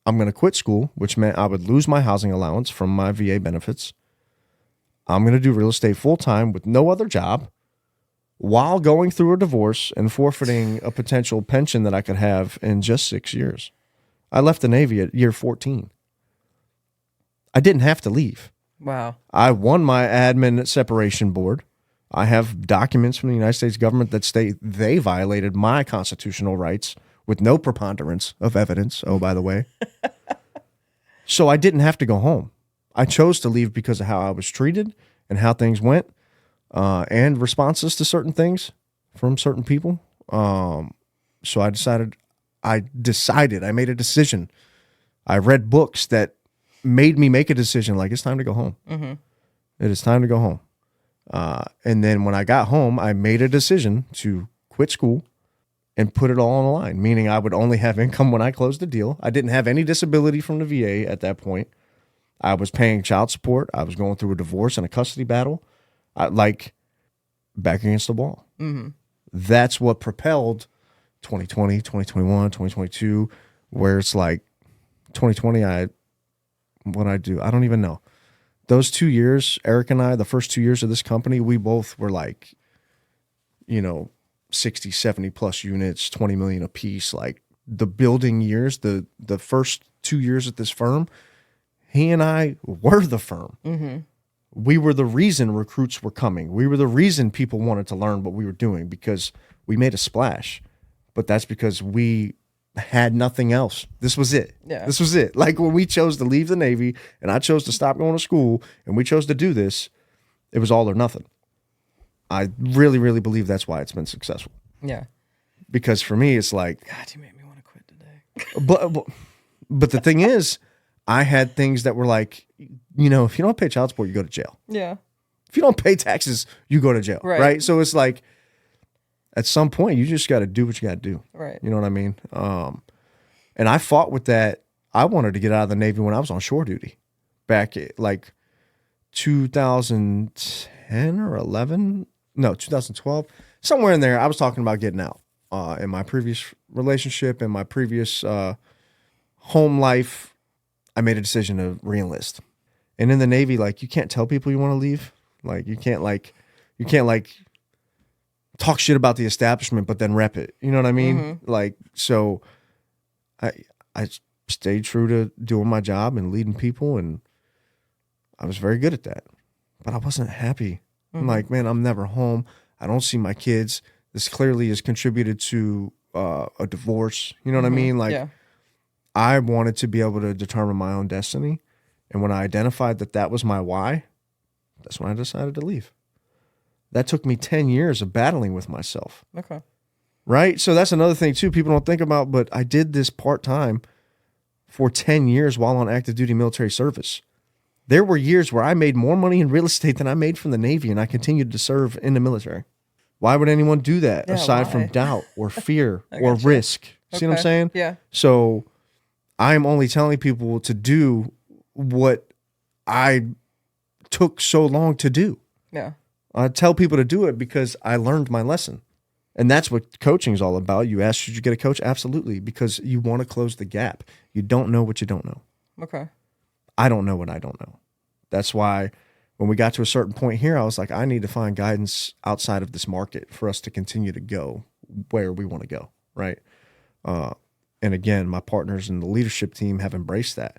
I'm going to quit school, which meant I would lose my housing allowance from my VA benefits. I'm going to do real estate full time with no other job while going through a divorce and forfeiting a potential pension that I could have in just 6 years. I left the Navy at year 14. I didn't have to leave. Wow. I won my admin separation board. I have documents from the United States government that state they violated my constitutional rights with no preponderance of evidence. Oh, by the way. So I didn't have to go home. I chose to leave because of how I was treated and how things went, and responses to certain things from certain people. So I made a decision. I read books that made me make a decision, like, it's time to go home. Mm-hmm. It is time to go home. And then when I got home, I made a decision to quit school and put it all on the line, meaning I would only have income when I closed the deal. I didn't have any disability from the VA at that point. I was paying child support. I was going through a divorce and a custody battle. Back against the wall. Mm-hmm. That's what propelled 2020, 2021, 2022, where it's like 2020, what I do, I don't even know. Those 2 years, Eric and I, the first 2 years of this company, we both were like, 60, 70 plus units, 20 million a piece. Like the building years, the first 2 years at this firm, he and I were the firm. Mm-hmm. We were the reason recruits were coming. We were the reason people wanted to learn what we were doing because we made a splash. But that's because we had nothing else. This was it. Yeah. This was it. Like when we chose to leave the Navy and I chose to stop going to school and we chose to do this, it was all or nothing. I really, really believe that's why it's been successful. Yeah. Because for me, it's like, God, you made me want to quit today. but the thing is, I had things that were like, if you don't pay child support, you go to jail. Yeah. If you don't pay taxes, you go to jail. Right? So it's like, at some point, you just got to do what you got to do. Right. You know what I mean? And I fought with that. I wanted to get out of the Navy when I was on shore duty back at like 2010 or 11. No, 2012. Somewhere in there, I was talking about getting out. In my previous relationship, in my previous home life, I made a decision to re-enlist. And in the Navy, like, you can't tell people you want to leave. Like, you can't talk shit about the establishment, but then rep it. You know what I mean? Mm-hmm. Like, so I stayed true to doing my job and leading people, and I was very good at that. But I wasn't happy. Mm-hmm. I'm like, man, I'm never home. I don't see my kids. This clearly has contributed to a divorce. You know what I mean? Like, yeah. I wanted to be able to determine my own destiny. And when I identified that was my why, that's when I decided to leave. That took me 10 years of battling with myself. Okay. Right? So that's another thing too people don't think about, but I did this part-time for 10 years while on active duty military service. There were years where I made more money in real estate than I made from the Navy, and I continued to serve in the military. Why would anyone do that aside from doubt or fear or risk? See what I'm saying? Yeah. So I'm only telling people to do what I took so long to do. Yeah. I tell people to do it because I learned my lesson. And that's what coaching is all about. You ask, should you get a coach? Absolutely. Because you want to close the gap. You don't know what you don't know. Okay. I don't know what I don't know. That's why when we got to a certain point here, I was like, I need to find guidance outside of this market for us to continue to go where we want to go. Right. And again, my partners in the leadership team have embraced that.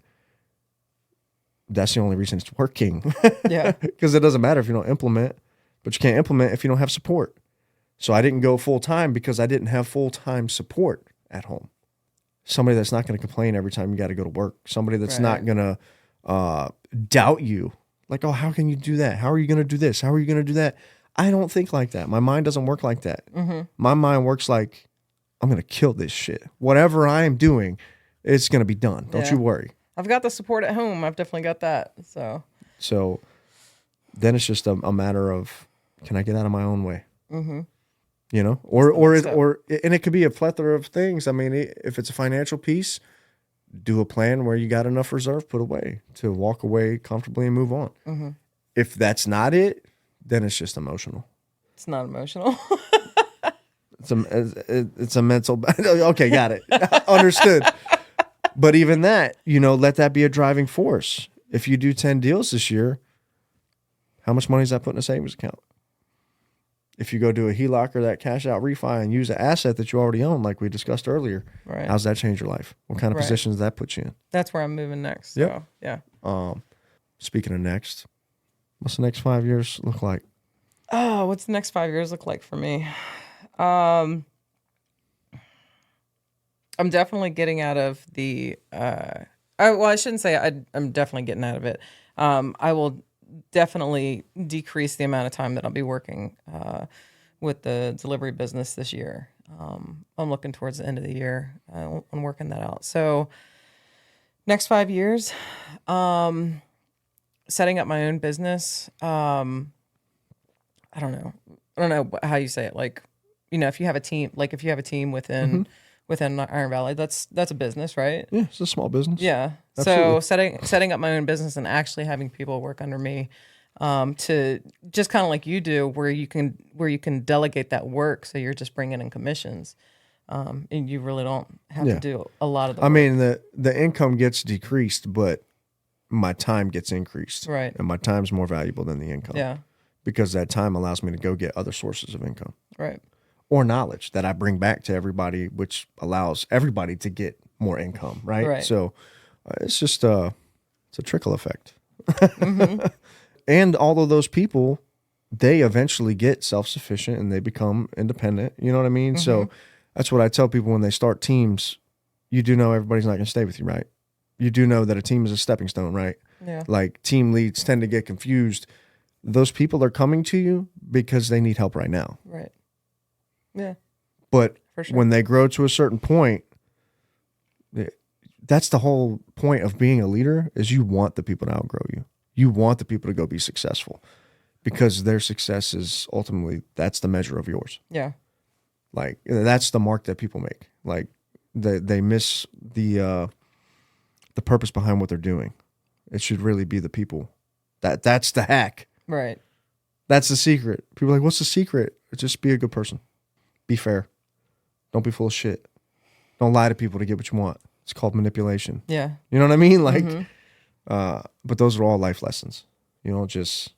That's the only reason it's working. Yeah. Because it doesn't matter if you don't implement, but you can't implement if you don't have support. So I didn't go full time because I didn't have full time support at home. Somebody that's not going to complain every time you got to go to work. Somebody that's not going to doubt you. Like, oh, how can you do that? How are you going to do this? How are you going to do that? I don't think like that. My mind doesn't work like that. Mm-hmm. My mind works like, I'm going to kill this shit. Whatever I am doing, it's going to be done. Don't you worry. I've got the support at home. I've definitely got that. So then it's just a matter of, can I get out of my own way? Mm-hmm. You know, or and it could be a plethora of things. I mean, if it's a financial piece, do a plan where you got enough reserve put away to walk away comfortably and move on. Mm-hmm. If that's not it, then it's just emotional. It's not emotional. It's a mental. Okay, got it. Understood. But even that, let that be a driving force. If you do 10 deals this year, How much money is that put in a savings account? If you go do a HELOC or that cash out refi and use an asset that you already own, like we discussed earlier, Right. how's that change your life? What kind of Right. positions does that put you in? That's where I'm moving next. Yep. So, yeah. Speaking of next, what's the next 5 years look like? Oh, what's the next 5 years look like for me? I'm definitely getting out of the. I shouldn't say I'm definitely getting out of it. I will definitely decrease the amount of time that I'll be working with the delivery business this year. I'm looking towards the end of the year on working that out. So, next 5 years, setting up my own business. I don't know how you say it. Like, if you have a team, within Iron Valley, that's a business, right? Yeah, it's a small business. Yeah. Absolutely. So setting up my own business and actually having people work under me, to just kind of like you do, where you can delegate that work, so you're just bringing in commissions, and you really don't have to do a lot of the work. I mean, the income gets decreased, but my time gets increased. Right. And my time's more valuable than the income. Yeah. Because that time allows me to go get other sources of income. Right. Or knowledge that I bring back to everybody, which allows everybody to get more income, right? Right. So it's just it's a trickle effect. And all of those people, they eventually get self-sufficient and they become independent. You know what I mean? So that's what I tell people when they start teams. You do know everybody's not going to stay with you, right? You do know that a team is a stepping stone, right? Yeah. Like team leads tend to get confused. Those people are coming to you because they need help right now. Right. Yeah. But For sure. when they grow to a certain point, that's the whole point of being a leader, is you want the people to outgrow you. You want the people to go be successful, because their success is ultimately, that's the measure of yours. Yeah. Like, that's the mark that people make. Like, they miss the purpose behind what they're doing. It should really be the people. That's the hack. Right. That's the secret. People are like, what's the secret? Just be a good person. Be fair. Don't be full of shit. Don't lie to people to get what you want. It's called manipulation. Yeah. You know what I mean? Like, but those are all life lessons. You know, just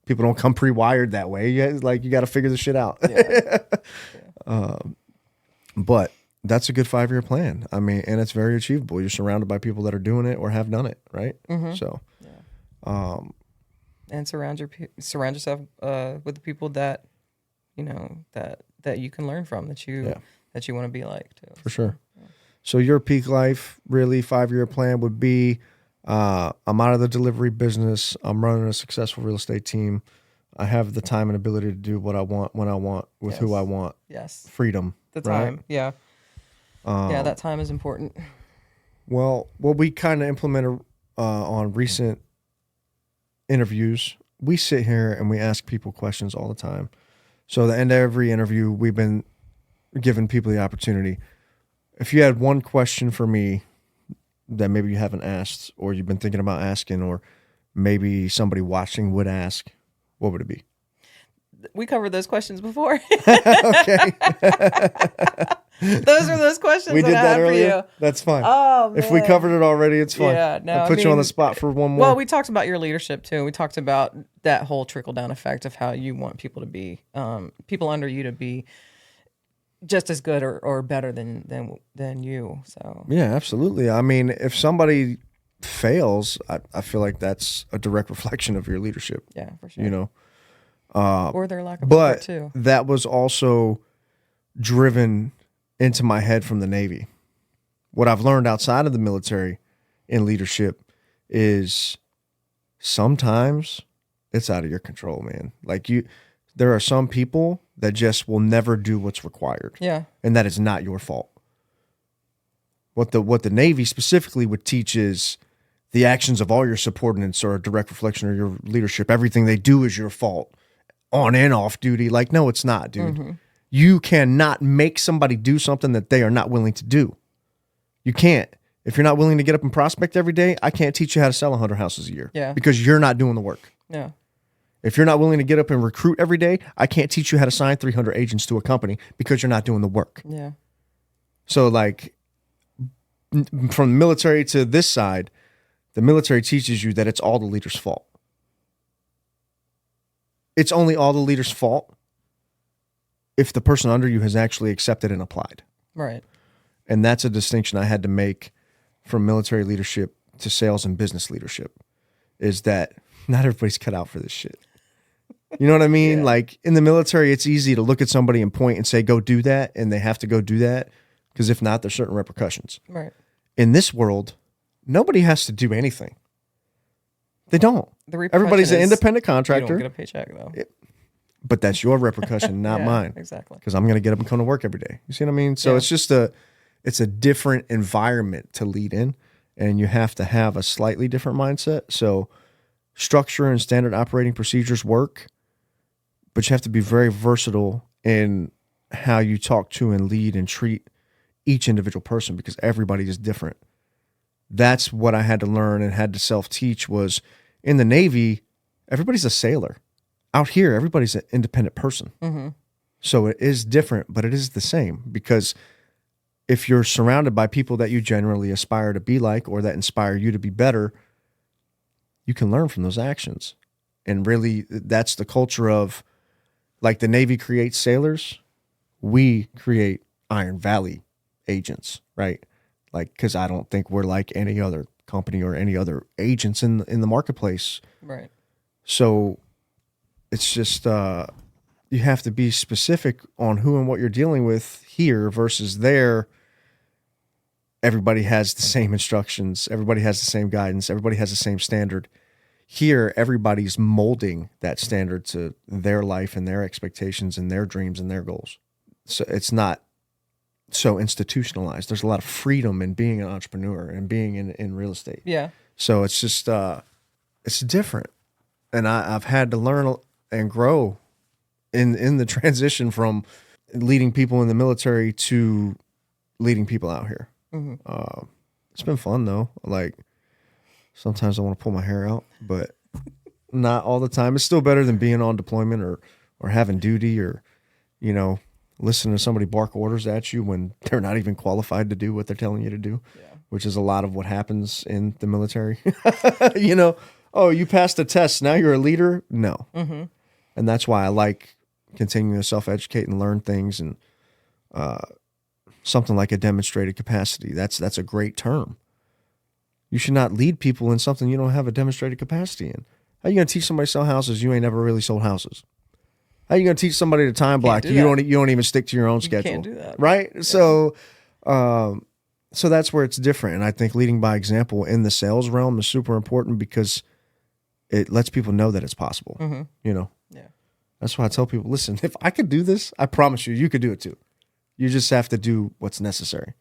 people don't come pre-wired that way. You got to figure this shit out. Yeah. But that's a good 5-year plan. I mean, and it's very achievable. You're surrounded by people that are doing it or have done it, right? So, And surround yourself with the people that that you can learn from, that you want to be like too. For sure. So your peak life, really 5-year plan would be, I'm out of the delivery business. I'm running a successful real estate team. I have the time and ability to do what I want, when I want, with who I want. Yes. Freedom. The right? time. Yeah. Yeah, that time is important. Well, what we kind of implemented on recent interviews, we sit here and we ask people questions all the time. So at the end of every interview, we've been giving people the opportunity. If you had one question for me that maybe you haven't asked, or you've been thinking about asking, or maybe somebody watching would ask, what would it be? We covered those questions before. Okay. Those are those questions We did I that had earlier. for you. That's fine. Oh, if we man. covered it already, it's fine. Yeah, no, I'll put you on the spot for one more. Well, we talked about your leadership too. We talked about that whole trickle down effect of how you want people to be, people under you to be just as good or better than you. So Yeah, absolutely. I mean, if somebody fails, I feel like that's a direct reflection of your leadership. yeah, for sure. You know, Or their lack of effort but too. that was also driven into my head from the Navy. What I've learned outside of the military in leadership is sometimes it's out of your control, man. Like there are some people that just will never do what's required. Yeah. And that is not your fault. What the Navy specifically would teach is the actions of all your subordinates are a direct reflection of your leadership. Everything they do is your fault, on and off duty. Like, no, it's not, dude. You cannot make somebody do something that they are not willing to do. You can't. If you're not willing to get up and prospect every day, I can't teach you how to sell 100 houses a year. Yeah. Because you're not doing the work. Yeah. If you're not willing to get up and recruit every day, I can't teach you how to sign 300 agents to a company because you're not doing the work. Yeah. So, like, from the military to this side, the military teaches you that it's all the leader's fault. it's only all the leader's fault if the person under you has actually accepted and applied. Right. And that's a distinction I had to make from military leadership to sales and business leadership, is that not everybody's cut out for this shit. You know what I mean? Yeah. Like in the military, it's easy to look at somebody and point and say, go do that. And they have to go do that, because if not, there's certain repercussions. Right. In this world, nobody has to do anything. They don't. The repercussion Everybody's an is independent You don't contractor, get a paycheck though. but that's your repercussion, not Yeah, mine. Exactly. Because I'm going to get up and come to work every day. You see what I mean? So Yeah. it's just it's a different environment to lead in, and you have to have a slightly different mindset. So structure and standard operating procedures work, but you have to be very versatile in how you talk to and lead and treat each individual person, because everybody is different. That's what I had to learn and had to self-teach. Was in the Navy, everybody's a sailor. Out here, everybody's an independent person. Mm-hmm. So it is different, but it is the same, because if you're surrounded by people that you generally aspire to be like, or that inspire you to be better, you can learn from those actions. And really, that's the culture of, like the Navy creates sailors, we create Iron Valley agents, right? Like, because I don't think we're like any other company or any other agents in the marketplace. Right. So it's just you have to be specific on who and what you're dealing with here versus there. Everybody has the same instructions. Everybody has the same guidance. Everybody has the same standard. Here, everybody's molding that standard to their life and their expectations and their dreams and their goals. So it's not so institutionalized. There's a lot of freedom in being an entrepreneur and being in real estate. Yeah. So it's just, it's different. And I've had to learn and grow in the transition from leading people in the military to leading people out here. Mm-hmm. It's been fun though. Like sometimes I want to pull my hair out, but not all the time. It's still better than being on deployment or having duty, or, you know, listening to somebody bark orders at you when they're not even qualified to do what they're telling you to do, which is a lot of what happens in the military. You know, oh, you passed the test, now you're a leader? No. Mm-hmm. And that's why I like continuing to self-educate and learn things. And something like a demonstrated capacity, that's a great term. You should not lead people in something you don't have a demonstrated capacity in. How are you going to teach somebody to sell houses? You ain't never really sold houses. How are you going to teach somebody to time block? You don't even stick to your own schedule. Can't do that. Right? Yeah. So that's where it's different. And I think leading by example in the sales realm is super important, because it lets people know that it's possible. Mm-hmm. You know? Yeah. That's why I tell people, listen, if I could do this, I promise you could do it too. You just have to do what's necessary,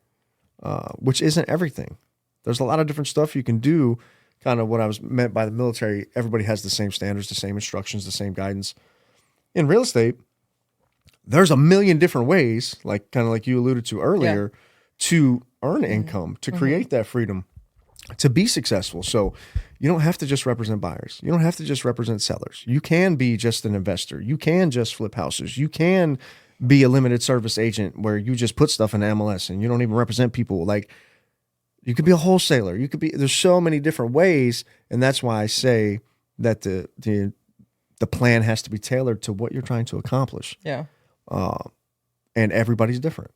which isn't everything. There's a lot of different stuff you can do. Kind of what I was meant by the military. Everybody has the same standards, the same instructions, the same guidance. In real estate, there's a million different ways, like kind of like you alluded to earlier, to earn income, to create that freedom, to be successful. So you don't have to just represent buyers. You don't have to just represent sellers. You can be just an investor. You can just flip houses. You can be a limited service agent where you just put stuff in MLS and you don't even represent people. Like, you could be a wholesaler. You could be, there's so many different ways. And that's why I say that the plan has to be tailored to what you're trying to accomplish. Yeah. And everybody's different.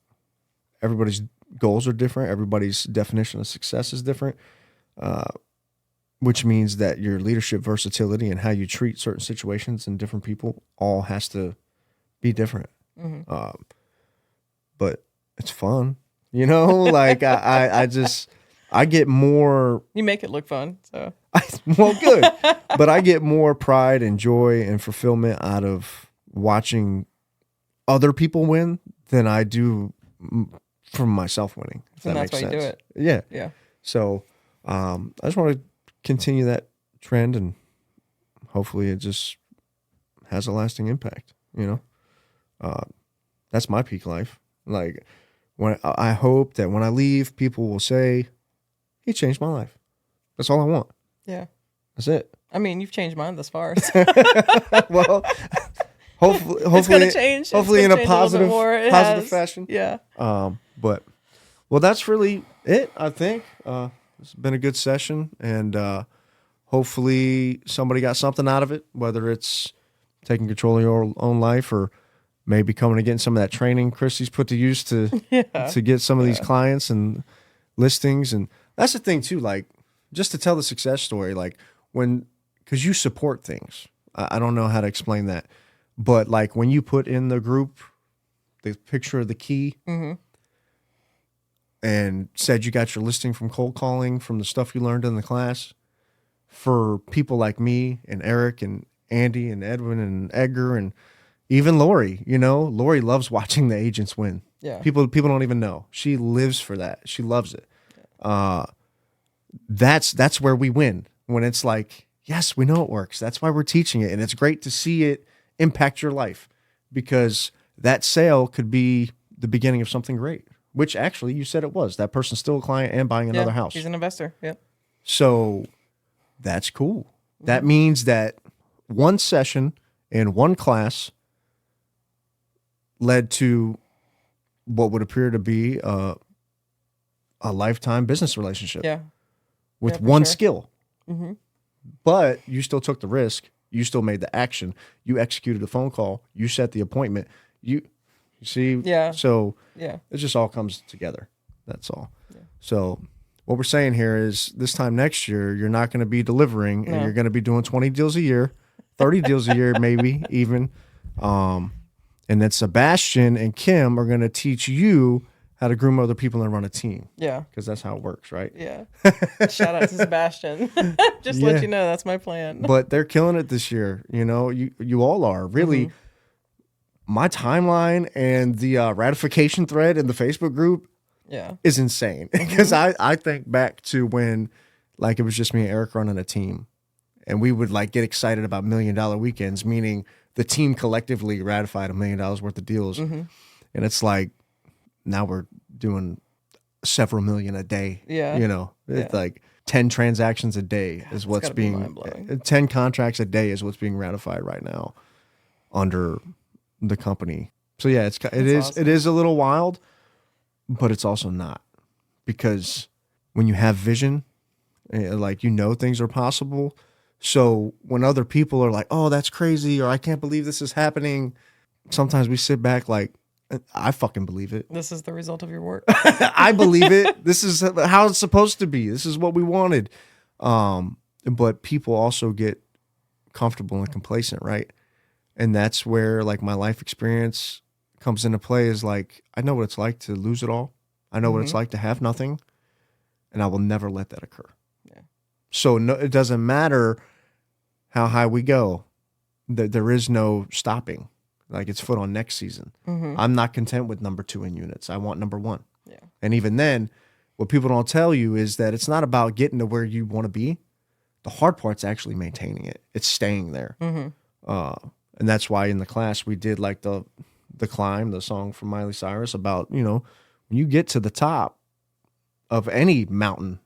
Everybody's goals are different. Everybody's definition of success is different, which means that your leadership versatility and how you treat certain situations and different people all has to be different. Mm-hmm. But it's fun, you know, like I get more. You make it look fun. So well, good. But I get more pride and joy and fulfillment out of watching other people win than I do from myself winning. If and that that's makes why sense. you do it. Yeah. Yeah. So I just want to continue that trend, and hopefully it just has a lasting impact. You know, that's my peak life. Like, when I hope that when I leave, people will say, "He changed my life." That's all I want. Yeah. That's it. I mean, you've changed mine thus far. So. Well, hopefully, it's going to change. Hopefully, in a positive fashion. Yeah. But that's really it. I think it's been a good session, and hopefully somebody got something out of it. Whether it's taking control of your own life, or maybe coming and getting some of that training Kristy's put to use to get some of these clients and listings. And that's the thing too, like just to tell the success story, like because you support things. I don't know how to explain that, but like when you put in the group the picture of the key and said you got your listing from cold calling, from the stuff you learned in the class, for people like me and Eric and Andy and Edwin and Edgar and even Lori, Lori loves watching the agents win. Yeah. People don't even know. She lives for that. She loves it. That's where we win, when it's like, yes, we know it works. That's why we're teaching it. And it's great to see it impact your life, because that sale could be the beginning of something great, which actually you said it was. That person's still a client and buying another house. He's an investor. Yep. So that's cool. That means that one session in one class led to what would appear to be a lifetime business relationship with one skill. But you still took the risk. You still made the action. You executed a phone call. You set the appointment. You see? Yeah. So it just all comes together. That's all. Yeah. So what we're saying here is this time next year, you're not going to be delivering, and you're going to be doing 20 deals a year, 30 deals a year, maybe even. And then Sebastian and Kim are going to teach you how to groom other people and run a team. Yeah. Because that's how it works, right? Yeah. Shout out to Sebastian. Just let you know, that's my plan. But they're killing it this year. You all are. Really, my timeline and the ratification thread in the Facebook group is insane. Because I think back to when, like, it was just me and Eric running a team. And we would, like, get excited about $1 million weekends, meaning the team collectively ratified $1 million worth of deals. And it's like, now we're doing several million a day. Yeah. It's like 10 transactions a day is what's being, 10 contracts a day is what's being ratified right now under the company. So yeah, it is a little wild, but it's also not, because when you have vision, like, things are possible. So when other people are like, oh, that's crazy, or I can't believe this is happening, sometimes we sit back like, I fucking believe it. This is the result of your work. I believe it. This is how it's supposed to be. This is what we wanted. But people also get comfortable and complacent, right? And that's where, like, my life experience comes into play, is like, I know what it's like to lose it all. I know what it's like to have nothing, and I will never let that occur. Yeah. So no, it doesn't matter how high we go. There is no stopping. Like, it's foot on next season. I'm not content with number 2 in units. I want number 1. Yeah. And even then, what people don't tell you is that it's not about getting to where you want to be. The hard part's actually maintaining it. It's staying there. And that's why in the class we did, like, the climb, the song from Miley Cyrus, about, when you get to the top of any mountain,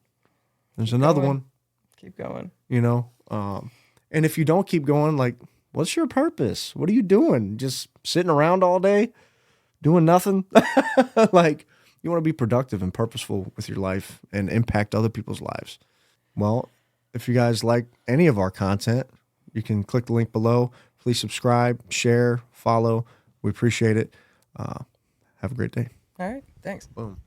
there's another one. Keep going. And if you don't keep going, like, what's your purpose? What are you doing? Just sitting around all day doing nothing? Like, you want to be productive and purposeful with your life and impact other people's lives. Well, if you guys like any of our content, you can click the link below. Please subscribe, share, follow. We appreciate it. Have a great day. All right. Thanks. Boom.